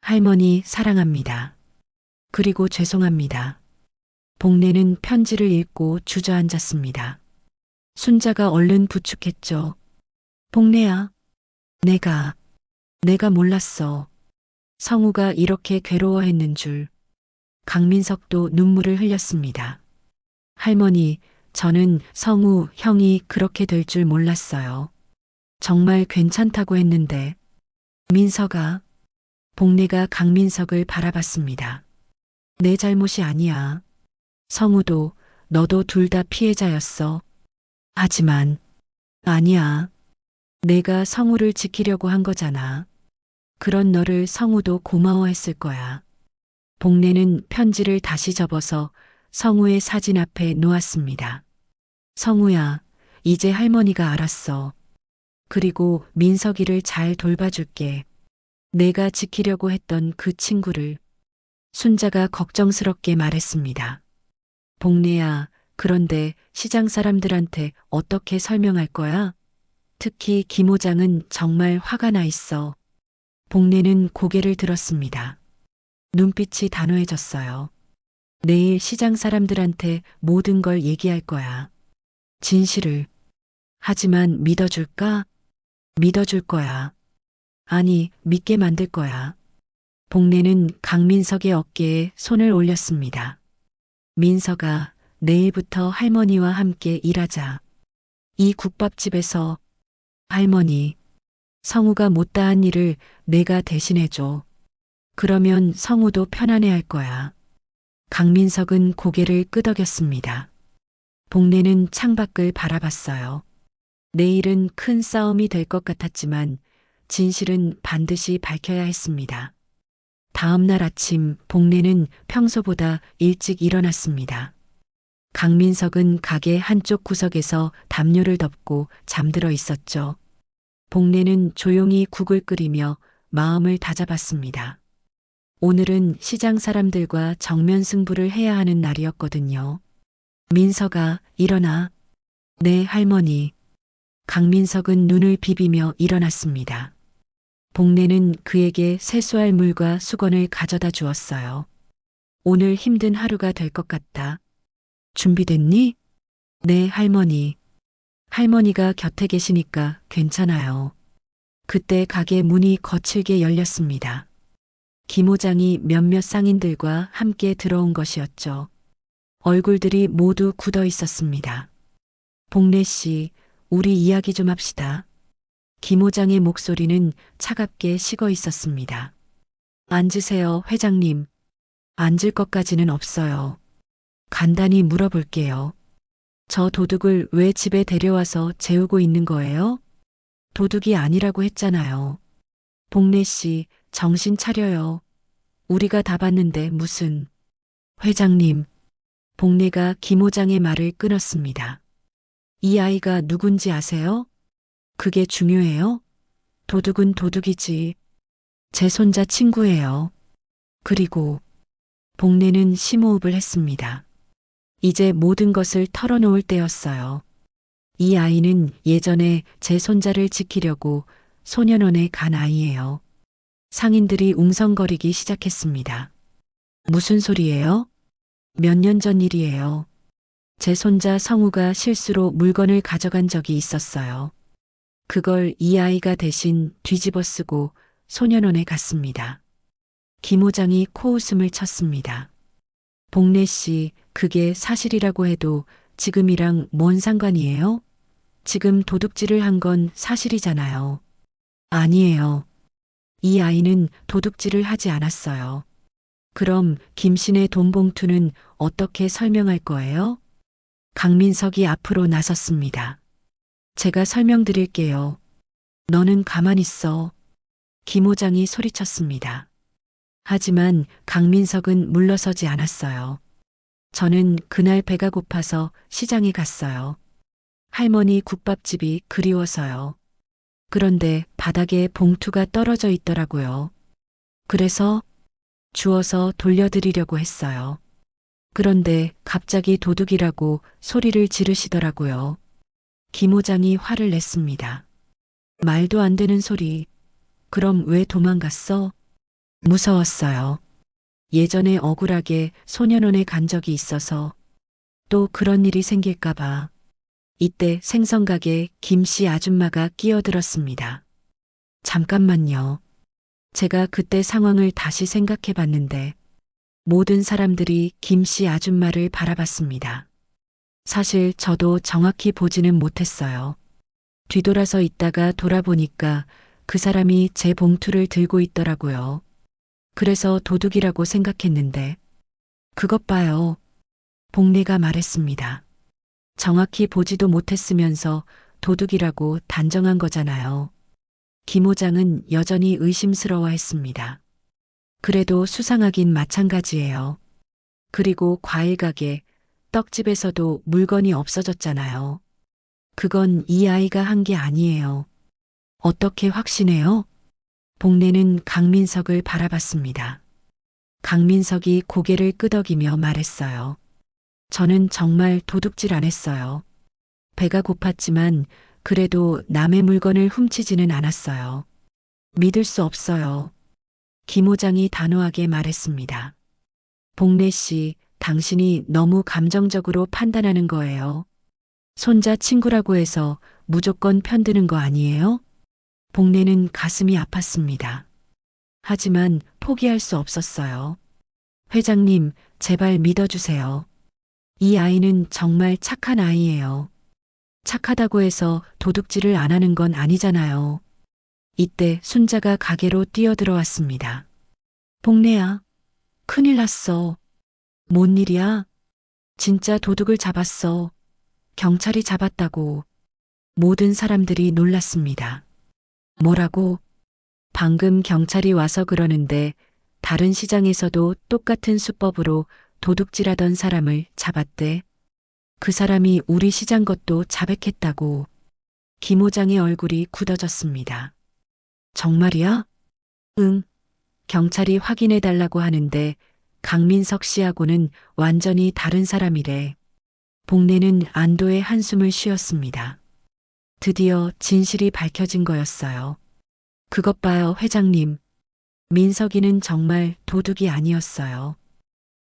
할머니 사랑합니다. 그리고 죄송합니다. 복내는 편지를 읽고 주저앉았습니다. 순자가 얼른 부축했죠. 복내야, 내가 몰랐어. 성우가 이렇게 괴로워했는 줄. 강민석도 눈물을 흘렸습니다. 할머니, 저는 성우 형이 그렇게 될 줄 몰랐어요. 정말 괜찮다고 했는데. 민석아. 복내가 강민석을 바라봤습니다. 내 잘못이 아니야. 성우도 너도 둘 다 피해자였어. 하지만 아니야. 내가 성우를 지키려고 한 거잖아. 그런 너를 성우도 고마워했을 거야. 복내는 편지를 다시 접어서 성우의 사진 앞에 놓았습니다. 성우야, 이제 할머니가 알았어. 그리고 민석이를 잘 돌봐줄게. 내가 지키려고 했던 그 친구를. 순자가 걱정스럽게 말했습니다. 복내야, 그런데 시장 사람들한테 어떻게 설명할 거야? 특히 김 호장은 정말 화가 나 있어. 복례는 고개를 들었습니다. 눈빛이 단호해졌어요. 내일 시장 사람들한테 모든 걸 얘기할 거야. 진실을. 하지만 믿어줄까? 믿어줄 거야. 아니, 믿게 만들 거야. 복례는 강민석의 어깨에 손을 올렸습니다. 민석아, 내일부터 할머니와 함께 일하자. 이 국밥집에서. 할머니, 성우가 못다한 일을 내가 대신해줘. 그러면 성우도 편안해할 거야. 강민석은 고개를 끄덕였습니다. 복례는 창밖을 바라봤어요. 내일은 큰 싸움이 될 것 같았지만 진실은 반드시 밝혀야 했습니다. 다음 날 아침 복례는 평소보다 일찍 일어났습니다. 강민석은 가게 한쪽 구석에서 담요를 덮고 잠들어 있었죠. 복례는 조용히 국을 끓이며 마음을 다잡았습니다. 오늘은 시장 사람들과 정면 승부를 해야 하는 날이었거든요. 민석아, 일어나. 네, 할머니. 강민석은 눈을 비비며 일어났습니다. 복례는 그에게 세수할 물과 수건을 가져다 주었어요. 오늘 힘든 하루가 될 것 같다. 준비됐니? 네, 할머니. 할머니가 곁에 계시니까 괜찮아요. 그때 가게 문이 거칠게 열렸습니다. 김 호장이 몇몇 상인들과 함께 들어온 것이었죠. 얼굴들이 모두 굳어 있었습니다. 복례 씨, 우리 이야기 좀 합시다. 김 호장의 목소리는 차갑게 식어 있었습니다. 앉으세요, 회장님. 앉을 것까지는 없어요. 간단히 물어볼게요. 저 도둑을 왜 집에 데려와서 재우고 있는 거예요? 도둑이 아니라고 했잖아요. 복례 씨, 정신 차려요. 우리가 다 봤는데 무슨. 회장님. 복례가 김 호장의 말을 끊었습니다. 이 아이가 누군지 아세요? 그게 중요해요? 도둑은 도둑이지. 제 손자 친구예요. 그리고 복례는 심호흡을 했습니다. 이제 모든 것을 털어놓을 때였어요. 이 아이는 예전에 제 손자를 지키려고 소년원에 간 아이예요. 상인들이 웅성거리기 시작했습니다. 무슨 소리예요? 몇 년 전 일이에요. 제 손자 성우가 실수로 물건을 가져간 적이 있었어요. 그걸 이 아이가 대신 뒤집어 쓰고 소년원에 갔습니다. 김 호장이 코웃음을 쳤습니다. 복례 씨, 그게 사실이라고 해도 지금이랑 뭔 상관이에요? 지금 도둑질을 한 건 사실이잖아요. 아니에요. 이 아이는 도둑질을 하지 않았어요. 그럼 김씨의 돈 봉투는 어떻게 설명할 거예요? 강민석이 앞으로 나섰습니다. 제가 설명드릴게요. 너는 가만히 있어. 김 호장이 소리쳤습니다. 하지만 강민석은 물러서지 않았어요. 저는 그날 배가 고파서 시장에 갔어요. 할머니 국밥집이 그리워서요. 그런데 바닥에 봉투가 떨어져 있더라고요. 그래서 주워서 돌려드리려고 했어요. 그런데 갑자기 도둑이라고 소리를 지르시더라고요. 김 호장이 화를 냈습니다. 말도 안 되는 소리. 그럼 왜 도망갔어? 무서웠어요. 예전에 억울하게 소년원에 간 적이 있어서 또 그런 일이 생길까봐. 이때 생선가게 김씨 아줌마가 끼어들었습니다. 잠깐만요. 제가 그때 상황을 다시 생각해 봤는데 모든 사람들이 김씨 아줌마를 바라봤습니다. 사실 저도 정확히 보지는 못했어요. 뒤돌아서 있다가 돌아보니까 그 사람이 제 봉투를 들고 있더라고요. 그래서 도둑이라고 생각했는데 그것 봐요. 복례가 말했습니다. 정확히 보지도 못했으면서 도둑이라고 단정한 거잖아요. 김 호장은 여전히 의심스러워했습니다. 그래도 수상하긴 마찬가지예요. 그리고 과일 가게, 떡집에서도 물건이 없어졌잖아요. 그건 이 아이가 한 게 아니에요. 어떻게 확신해요? 복례는 강민석을 바라봤습니다. 강민석이 고개를 끄덕이며 말했어요. 저는 정말 도둑질 안 했어요. 배가 고팠지만 그래도 남의 물건을 훔치지는 않았어요. 믿을 수 없어요. 김 호장이 단호하게 말했습니다. 복래 씨, 당신이 너무 감정적으로 판단하는 거예요. 손자 친구라고 해서 무조건 편드는 거 아니에요? 복래는 가슴이 아팠습니다. 하지만 포기할 수 없었어요. 회장님, 제발 믿어주세요. 이 아이는 정말 착한 아이예요. 착하다고 해서 도둑질을 안 하는 건 아니잖아요. 이때 순자가 가게로 뛰어들어왔습니다. 복래야, 큰일 났어. 뭔 일이야? 진짜 도둑을 잡았어. 경찰이 잡았다고. 모든 사람들이 놀랐습니다. 뭐라고? 방금 경찰이 와서 그러는데 다른 시장에서도 똑같은 수법으로 도둑질하던 사람을 잡았대. 그 사람이 우리 시장 것도 자백했다고. 김 호장의 얼굴이 굳어졌습니다. 정말이야? 응. 경찰이 확인해 달라고 하는데 강민석 씨하고는 완전히 다른 사람이래. 복래는 안도의 한숨을 쉬었습니다. 드디어 진실이 밝혀진 거였어요. 그것 봐요, 회장님. 민석이는 정말 도둑이 아니었어요.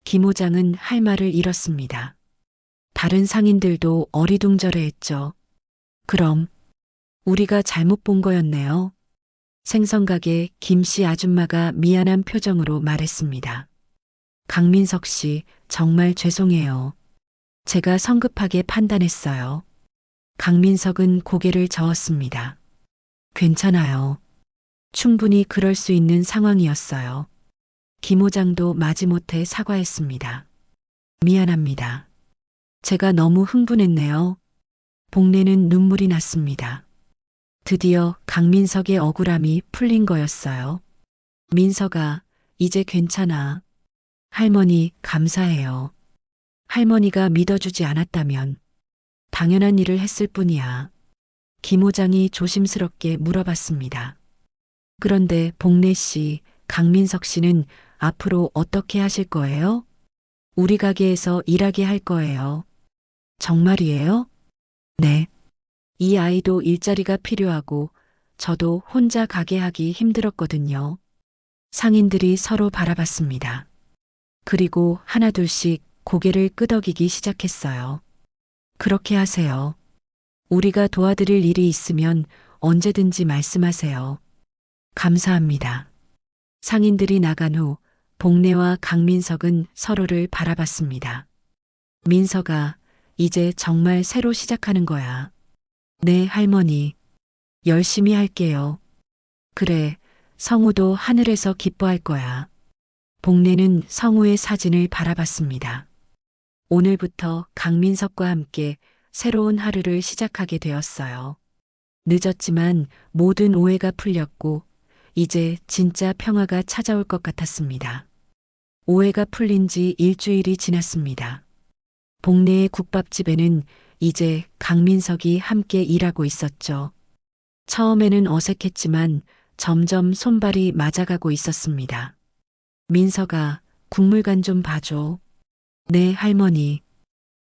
김 호장은 할 말을 잃었습니다. 다른 상인들도 어리둥절해했죠. 그럼 우리가 잘못 본 거였네요. 생선가게 김씨 아줌마가 미안한 표정으로 말했습니다. 강민석 씨, 정말 죄송해요. 제가 성급하게 판단했어요. 강민석은 고개를 저었습니다. 괜찮아요. 충분히 그럴 수 있는 상황이었어요. 김 호장도 마지못해 사과했습니다. 미안합니다. 제가 너무 흥분했네요. 복래는 눈물이 났습니다. 드디어 강민석의 억울함이 풀린 거였어요. 민석아, 이제 괜찮아. 할머니, 감사해요. 할머니가 믿어주지 않았다면 당연한 일을 했을 뿐이야. 김 호장이 조심스럽게 물어봤습니다. 그런데 복래 씨, 강민석 씨는 앞으로 어떻게 하실 거예요? 우리 가게에서 일하게 할 거예요. 정말이에요? 네. 이 아이도 일자리가 필요하고 저도 혼자 가게 하기 힘들었거든요. 상인들이 서로 바라봤습니다. 그리고 하나둘씩 고개를 끄덕이기 시작했어요. 그렇게 하세요. 우리가 도와드릴 일이 있으면 언제든지 말씀하세요. 감사합니다. 상인들이 나간 후 복래와 강민석은 서로를 바라봤습니다. 민석아, 이제 정말 새로 시작하는 거야. 네, 할머니. 열심히 할게요. 그래, 성우도 하늘에서 기뻐할 거야. 복래는 성우의 사진을 바라봤습니다. 오늘부터 강민석과 함께 새로운 하루를 시작하게 되었어요. 늦었지만 모든 오해가 풀렸고 이제 진짜 평화가 찾아올 것 같았습니다. 오해가 풀린 지 일주일이 지났습니다. 복래의 국밥집에는 이제 강민석이 함께 일하고 있었죠. 처음에는 어색했지만 점점 손발이 맞아가고 있었습니다. 민석아, 국물간 좀 봐줘. 네, 할머니.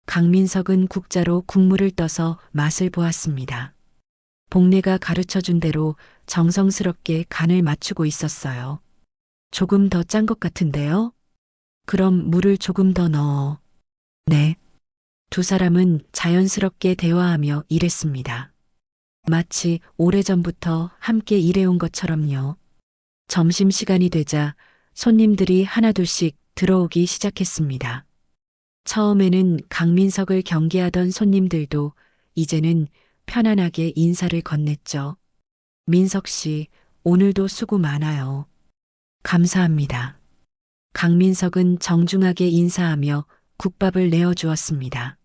강민석은 국자로 국물을 떠서 맛을 보았습니다. 복래가 가르쳐준 대로 정성스럽게 간을 맞추고 있었어요. 조금 더 짠 것 같은데요? 그럼 물을 조금 더 넣어. 네. 두 사람은 자연스럽게 대화하며 일했습니다. 마치 오래전부터 함께 일해온 것처럼요. 점심시간이 되자 손님들이 하나둘씩 들어오기 시작했습니다. 처음에는 강민석을 경계하던 손님들도 이제는 편안하게 인사를 건넸죠. 민석 씨, 오늘도 수고 많아요. 감사합니다. 강민석은 정중하게 인사하며 국밥을 내어주었습니다.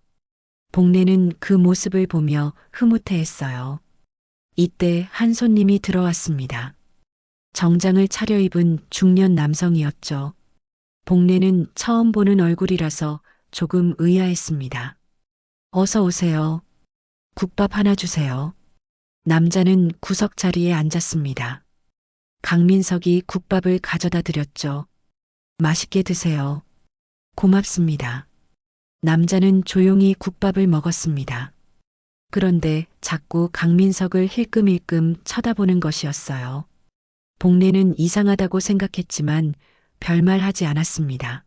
복래는 그 모습을 보며 흐뭇해했어요. 이때 한 손님이 들어왔습니다. 정장을 차려입은 중년 남성이었죠. 복래는 처음 보는 얼굴이라서 조금 의아했습니다. 어서 오세요. 국밥 하나 주세요. 남자는 구석 자리에 앉았습니다. 강민석이 국밥을 가져다 드렸죠. 맛있게 드세요. 고맙습니다. 남자는 조용히 국밥을 먹었습니다. 그런데 자꾸 강민석을 힐끔힐끔 쳐다보는 것이었어요. 복례는 이상하다고 생각했지만 별말 하지 않았습니다.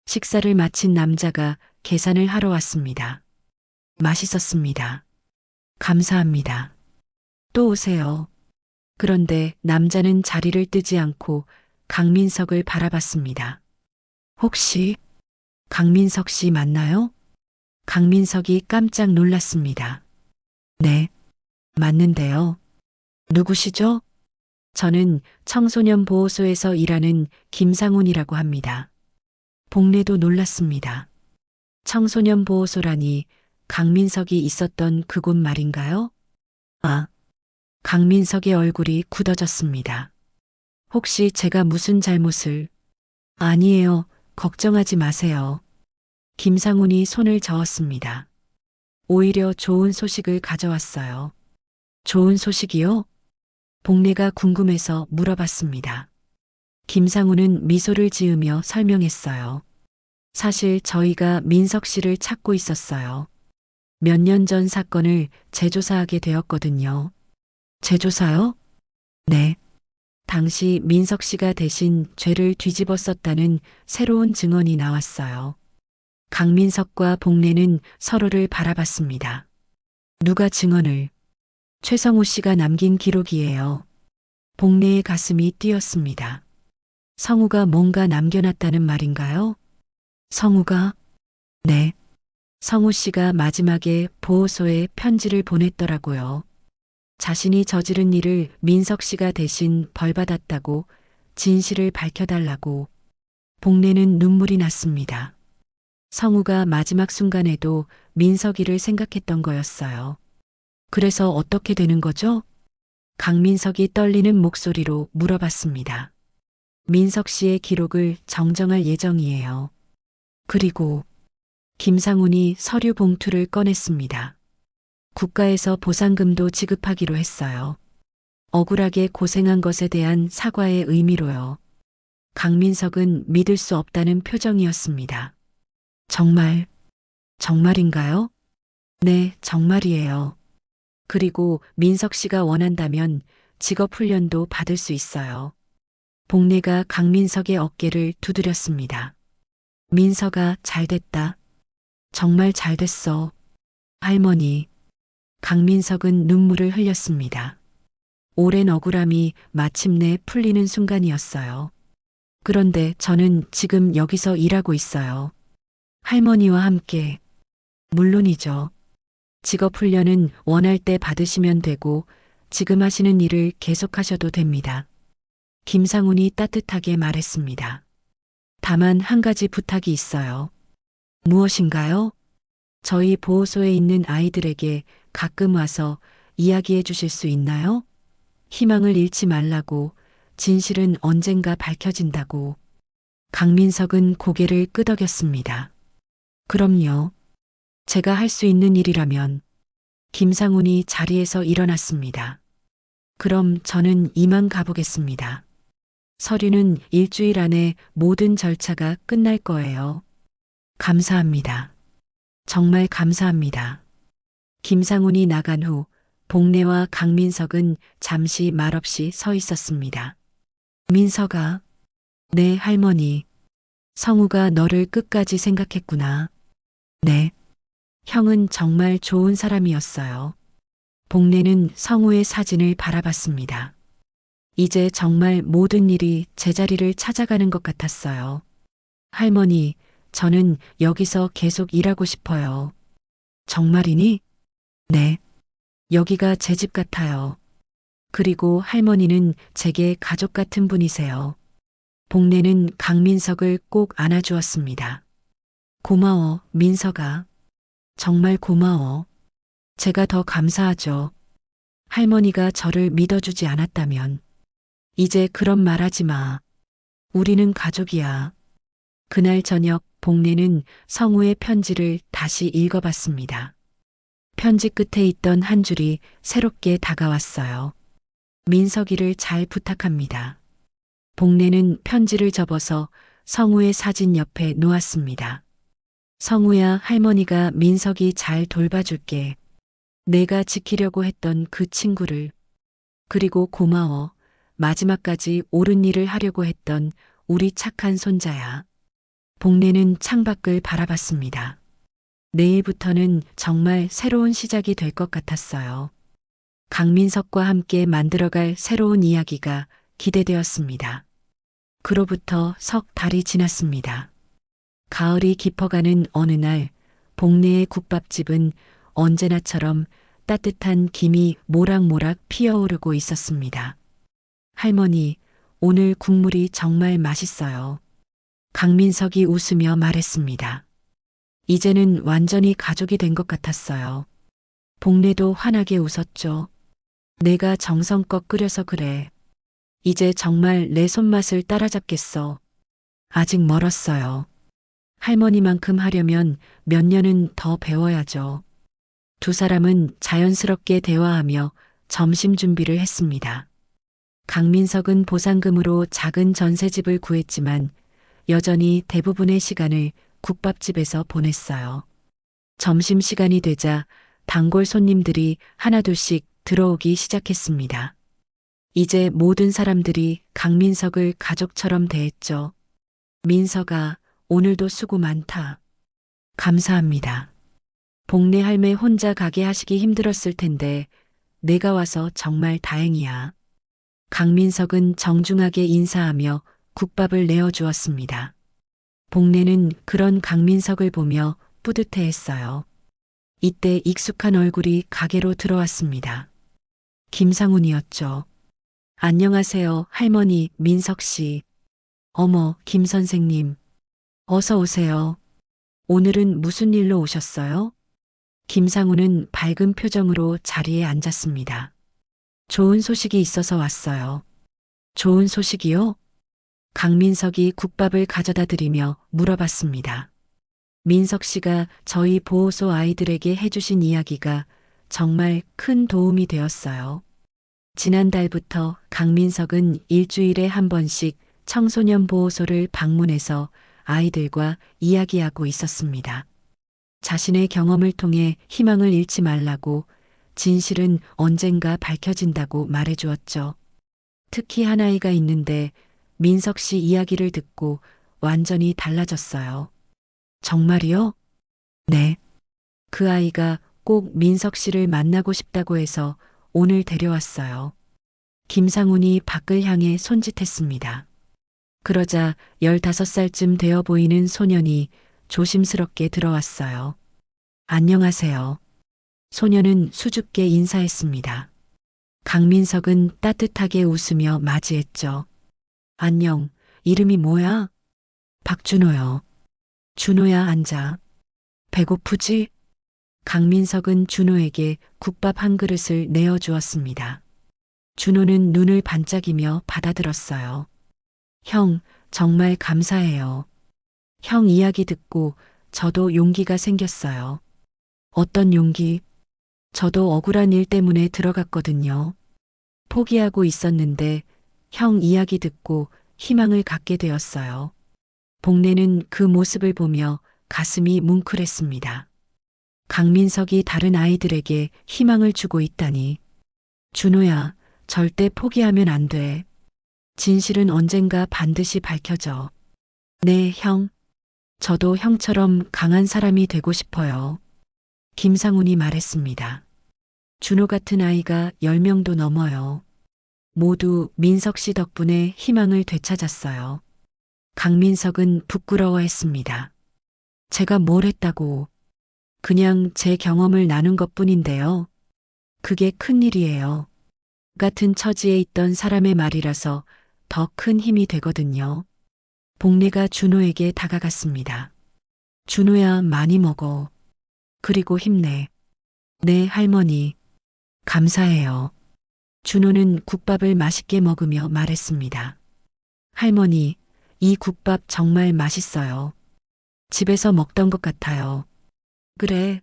식사를 마친 남자가 계산을 하러 왔습니다. 맛있었습니다. 감사합니다. 또 오세요. 그런데 남자는 자리를 뜨지 않고 강민석을 바라봤습니다. 혹시 강민석 씨 맞나요? 강민석이 깜짝 놀랐습니다. 네, 맞는데요. 누구시죠? 저는 청소년 보호소에서 일하는 김상훈이라고 합니다. 복례도 놀랐습니다. 청소년 보호소라니 강민석이 있었던 그곳 말인가요? 아, 강민석의 얼굴이 굳어졌습니다. 혹시 제가 무슨 잘못을... 아니에요. 걱정하지 마세요. 김상훈이 손을 저었습니다. 오히려 좋은 소식을 가져왔어요. 좋은 소식이요? 복례가 궁금해서 물어봤습니다. 김상훈은 미소를 지으며 설명했어요. 사실 저희가 민석 씨를 찾고 있었어요. 몇 년 전 사건을 재조사하게 되었거든요. 재조사요? 네. 당시 민석 씨가 대신 죄를 뒤집어 썼다는 새로운 증언이 나왔어요. 강민석과 복례는 서로를 바라봤습니다. 누가 증언을? 최성우 씨가 남긴 기록이에요. 복례의 가슴이 뛰었습니다. 성우가 뭔가 남겨놨다는 말인가요? 성우가? 네. 성우 씨가 마지막에 보호소에 편지를 보냈더라고요. 자신이 저지른 일을 민석 씨가 대신 벌받았다고 진실을 밝혀달라고. 복례는 눈물이 났습니다. 성우가 마지막 순간에도 민석이를 생각했던 거였어요. 그래서 어떻게 되는 거죠? 강민석이 떨리는 목소리로 물어봤습니다. 민석 씨의 기록을 정정할 예정이에요. 그리고 김상훈이 서류 봉투를 꺼냈습니다. 국가에서 보상금도 지급하기로 했어요. 억울하게 고생한 것에 대한 사과의 의미로요. 강민석은 믿을 수 없다는 표정이었습니다. 정말, 정말인가요? 네, 정말이에요. 그리고 민석 씨가 원한다면 직업훈련도 받을 수 있어요. 복례가 강민석의 어깨를 두드렸습니다. 민석아, 잘됐다. 정말 잘됐어. 할머니. 강민석은 눈물을 흘렸습니다. 오랜 억울함이 마침내 풀리는 순간이었어요. 그런데 저는 지금 여기서 일하고 있어요. 할머니와 함께. 물론이죠. 직업훈련은 원할 때 받으시면 되고 지금 하시는 일을 계속하셔도 됩니다. 김상훈이 따뜻하게 말했습니다. 다만 한 가지 부탁이 있어요. 무엇인가요? 저희 보호소에 있는 아이들에게 가끔 와서 이야기해 주실 수 있나요? 희망을 잃지 말라고, 진실은 언젠가 밝혀진다고. 강민석은 고개를 끄덕였습니다. 그럼요. 제가 할 수 있는 일이라면. 김상훈이 자리에서 일어났습니다. 그럼 저는 이만 가보겠습니다. 서류는 일주일 안에 모든 절차가 끝날 거예요. 감사합니다. 정말 감사합니다. 김상훈이 나간 후 복례와 강민석은 잠시 말없이 서 있었습니다. 민석아. 네, 할머니. 성우가 너를 끝까지 생각했구나. 네. 형은 정말 좋은 사람이었어요. 복례는 성우의 사진을 바라봤습니다. 이제 정말 모든 일이 제자리를 찾아가는 것 같았어요. 할머니, 저는 여기서 계속 일하고 싶어요. 정말이니? 네. 여기가 제 집 같아요. 그리고 할머니는 제게 가족 같은 분이세요. 복례는 강민석을 꼭 안아주었습니다. 고마워, 민석아. 정말 고마워. 제가 더 감사하죠. 할머니가 저를 믿어주지 않았다면. 이제 그런 말 하지 마. 우리는 가족이야. 그날 저녁 복례는 성우의 편지를 다시 읽어봤습니다. 편지 끝에 있던 한 줄이 새롭게 다가왔어요. 민석이를 잘 부탁합니다. 복례는 편지를 접어서 성우의 사진 옆에 놓았습니다. 성우야, 할머니가 민석이 잘 돌봐줄게. 내가 지키려고 했던 그 친구를, 그리고 고마워. 마지막까지 옳은 일을 하려고 했던 우리 착한 손자야. 복례는 창밖을 바라봤습니다. 내일부터는 정말 새로운 시작이 될 것 같았어요. 강민석과 함께 만들어갈 새로운 이야기가 기대되었습니다. 그로부터 석 달이 지났습니다. 가을이 깊어가는 어느 날, 복례의 국밥집은 언제나처럼 따뜻한 김이 모락모락 피어오르고 있었습니다. 할머니, 오늘 국물이 정말 맛있어요. 강민석이 웃으며 말했습니다. 이제는 완전히 가족이 된 것 같았어요. 복례도 환하게 웃었죠. 내가 정성껏 끓여서 그래. 이제 정말 내 손맛을 따라잡겠어. 아직 멀었어요. 할머니만큼 하려면 몇 년은 더 배워야죠. 두 사람은 자연스럽게 대화하며 점심 준비를 했습니다. 강민석은 보상금으로 작은 전셋집을 구했지만 여전히 대부분의 시간을 국밥집에서 보냈어요. 점심시간이 되자 단골 손님들이 하나둘씩 들어오기 시작했습니다. 이제 모든 사람들이 강민석을 가족처럼 대했죠. 민석아, 오늘도 수고 많다. 감사합니다. 복례 할매 혼자 가게 하시기 힘들었을 텐데 내가 와서 정말 다행이야. 강민석은 정중하게 인사하며 국밥을 내어주었습니다. 복례는 그런 강민석을 보며 뿌듯해했어요. 이때 익숙한 얼굴이 가게로 들어왔습니다. 김상훈이었죠. 안녕하세요, 할머니 민석 씨. 어머, 김 선생님. 어서 오세요. 오늘은 무슨 일로 오셨어요? 김상훈은 밝은 표정으로 자리에 앉았습니다. 좋은 소식이 있어서 왔어요. 좋은 소식이요? 강민석이 국밥을 가져다 드리며 물어봤습니다. 민석 씨가 저희 보호소 아이들에게 해주신 이야기가 정말 큰 도움이 되었어요. 지난달부터 강민석은 일주일에 한 번씩 청소년 보호소를 방문해서 아이들과 이야기하고 있었습니다. 자신의 경험을 통해 희망을 잃지 말라고, 진실은 언젠가 밝혀진다고 말해주었죠. 특히 한 아이가 있는데 민석 씨 이야기를 듣고 완전히 달라졌어요. 정말이요? 네. 그 아이가 꼭 민석 씨를 만나고 싶다고 해서 오늘 데려왔어요. 김상훈이 밖을 향해 손짓했습니다. 그러자 15살쯤 되어 보이는 소년이 조심스럽게 들어왔어요. 안녕하세요. 소년은 수줍게 인사했습니다. 강민석은 따뜻하게 웃으며 맞이했죠. 안녕, 이름이 뭐야? 박준호요. 준호야, 앉아. 배고프지? 강민석은 준호에게 국밥 한 그릇을 내어주었습니다. 준호는 눈을 반짝이며 받아들었어요. 형, 정말 감사해요. 형 이야기 듣고 저도 용기가 생겼어요. 어떤 용기? 저도 억울한 일 때문에 들어갔거든요. 포기하고 있었는데 형 이야기 듣고 희망을 갖게 되었어요. 복례는 그 모습을 보며 가슴이 뭉클했습니다. 강민석이 다른 아이들에게 희망을 주고 있다니. 준호야, 절대 포기하면 안 돼. 진실은 언젠가 반드시 밝혀져. 네, 형. 저도 형처럼 강한 사람이 되고 싶어요. 김상훈이 말했습니다. 준호 같은 아이가 10명도 넘어요. 모두 민석 씨 덕분에 희망을 되찾았어요. 강민석은 부끄러워했습니다. 제가 뭘 했다고. 그냥 제 경험을 나눈 것뿐인데요. 그게 큰일이에요. 같은 처지에 있던 사람의 말이라서 더 큰 힘이 되거든요. 복례가 준호에게 다가갔습니다. 준호야, 많이 먹어. 그리고 힘내. 네, 할머니. 감사해요. 준호는 국밥을 맛있게 먹으며 말했습니다. 할머니, 이 국밥 정말 맛있어요. 집에서 먹던 것 같아요. 그래.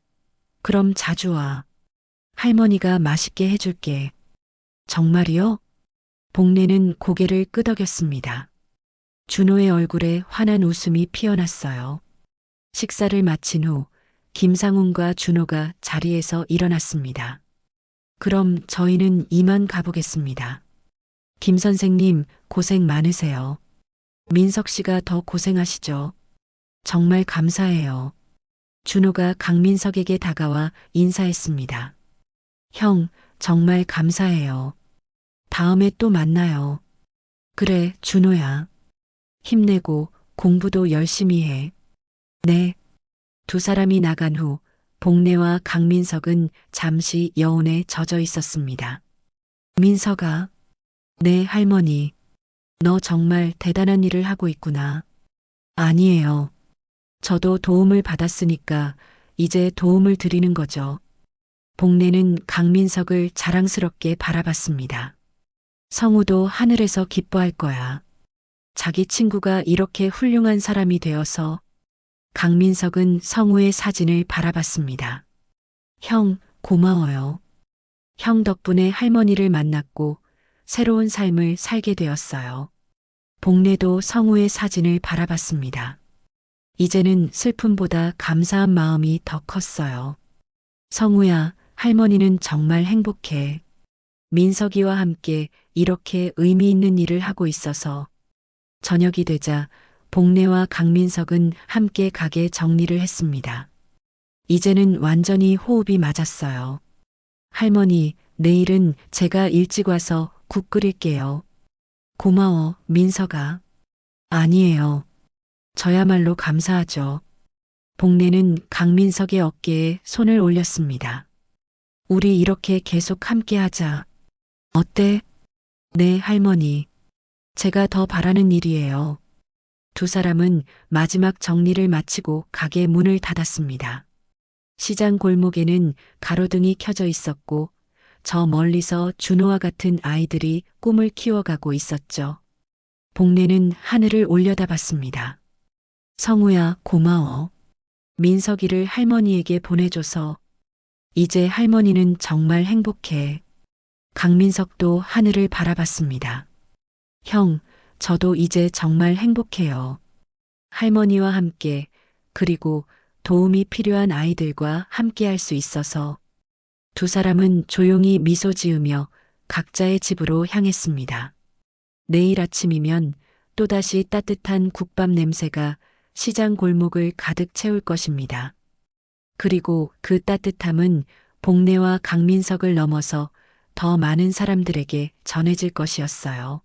그럼 자주 와. 할머니가 맛있게 해줄게. 정말이요? 복례는 고개를 끄덕였습니다. 준호의 얼굴에 환한 웃음이 피어났어요. 식사를 마친 후 김상훈과 준호가 자리에서 일어났습니다. 그럼 저희는 이만 가보겠습니다. 김 선생님, 고생 많으세요. 민석 씨가 더 고생하시죠. 정말 감사해요. 준호가 강민석에게 다가와 인사했습니다. 형, 정말 감사해요. 다음에 또 만나요. 그래, 준호야. 힘내고 공부도 열심히 해. 네. 두 사람이 나간 후 복례와 강민석은 잠시 여운에 젖어 있었습니다. 민석아. 네, 할머니. 너 정말 대단한 일을 하고 있구나. 아니에요. 저도 도움을 받았으니까 이제 도움을 드리는 거죠. 복례는 강민석을 자랑스럽게 바라봤습니다. 성우도 하늘에서 기뻐할 거야. 자기 친구가 이렇게 훌륭한 사람이 되어서. 강민석은 성우의 사진을 바라봤습니다. 형, 고마워요. 형 덕분에 할머니를 만났고 새로운 삶을 살게 되었어요. 복례도 성우의 사진을 바라봤습니다. 이제는 슬픔보다 감사한 마음이 더 컸어요. 성우야, 할머니는 정말 행복해. 민석이와 함께 이렇게 의미 있는 일을 하고 있어서. 저녁이 되자 복례와 강민석은 함께 가게 정리를 했습니다. 이제는 완전히 호흡이 맞았어요. 할머니, 내일은 제가 일찍 와서 국 끓일게요. 고마워, 민석아. 아니에요. 저야말로 감사하죠. 복례는 강민석의 어깨에 손을 올렸습니다. 우리 이렇게 계속 함께 하자. 어때? 네, 할머니. 제가 더 바라는 일이에요. 두 사람은 마지막 정리를 마치고 가게 문을 닫았습니다. 시장 골목에는 가로등이 켜져 있었고 저 멀리서 준호와 같은 아이들이 꿈을 키워가고 있었죠. 복례는 하늘을 올려다봤습니다. 성우야, 고마워. 민석이를 할머니에게 보내줘서. 이제 할머니는 정말 행복해. 강민석도 하늘을 바라봤습니다. 형, 저도 이제 정말 행복해요. 할머니와 함께, 그리고 도움이 필요한 아이들과 함께 할 수 있어서. 두 사람은 조용히 미소 지으며 각자의 집으로 향했습니다. 내일 아침이면 또다시 따뜻한 국밥 냄새가 시장 골목을 가득 채울 것입니다. 그리고 그 따뜻함은 복례와 강민석을 넘어서 더 많은 사람들에게 전해질 것이었어요.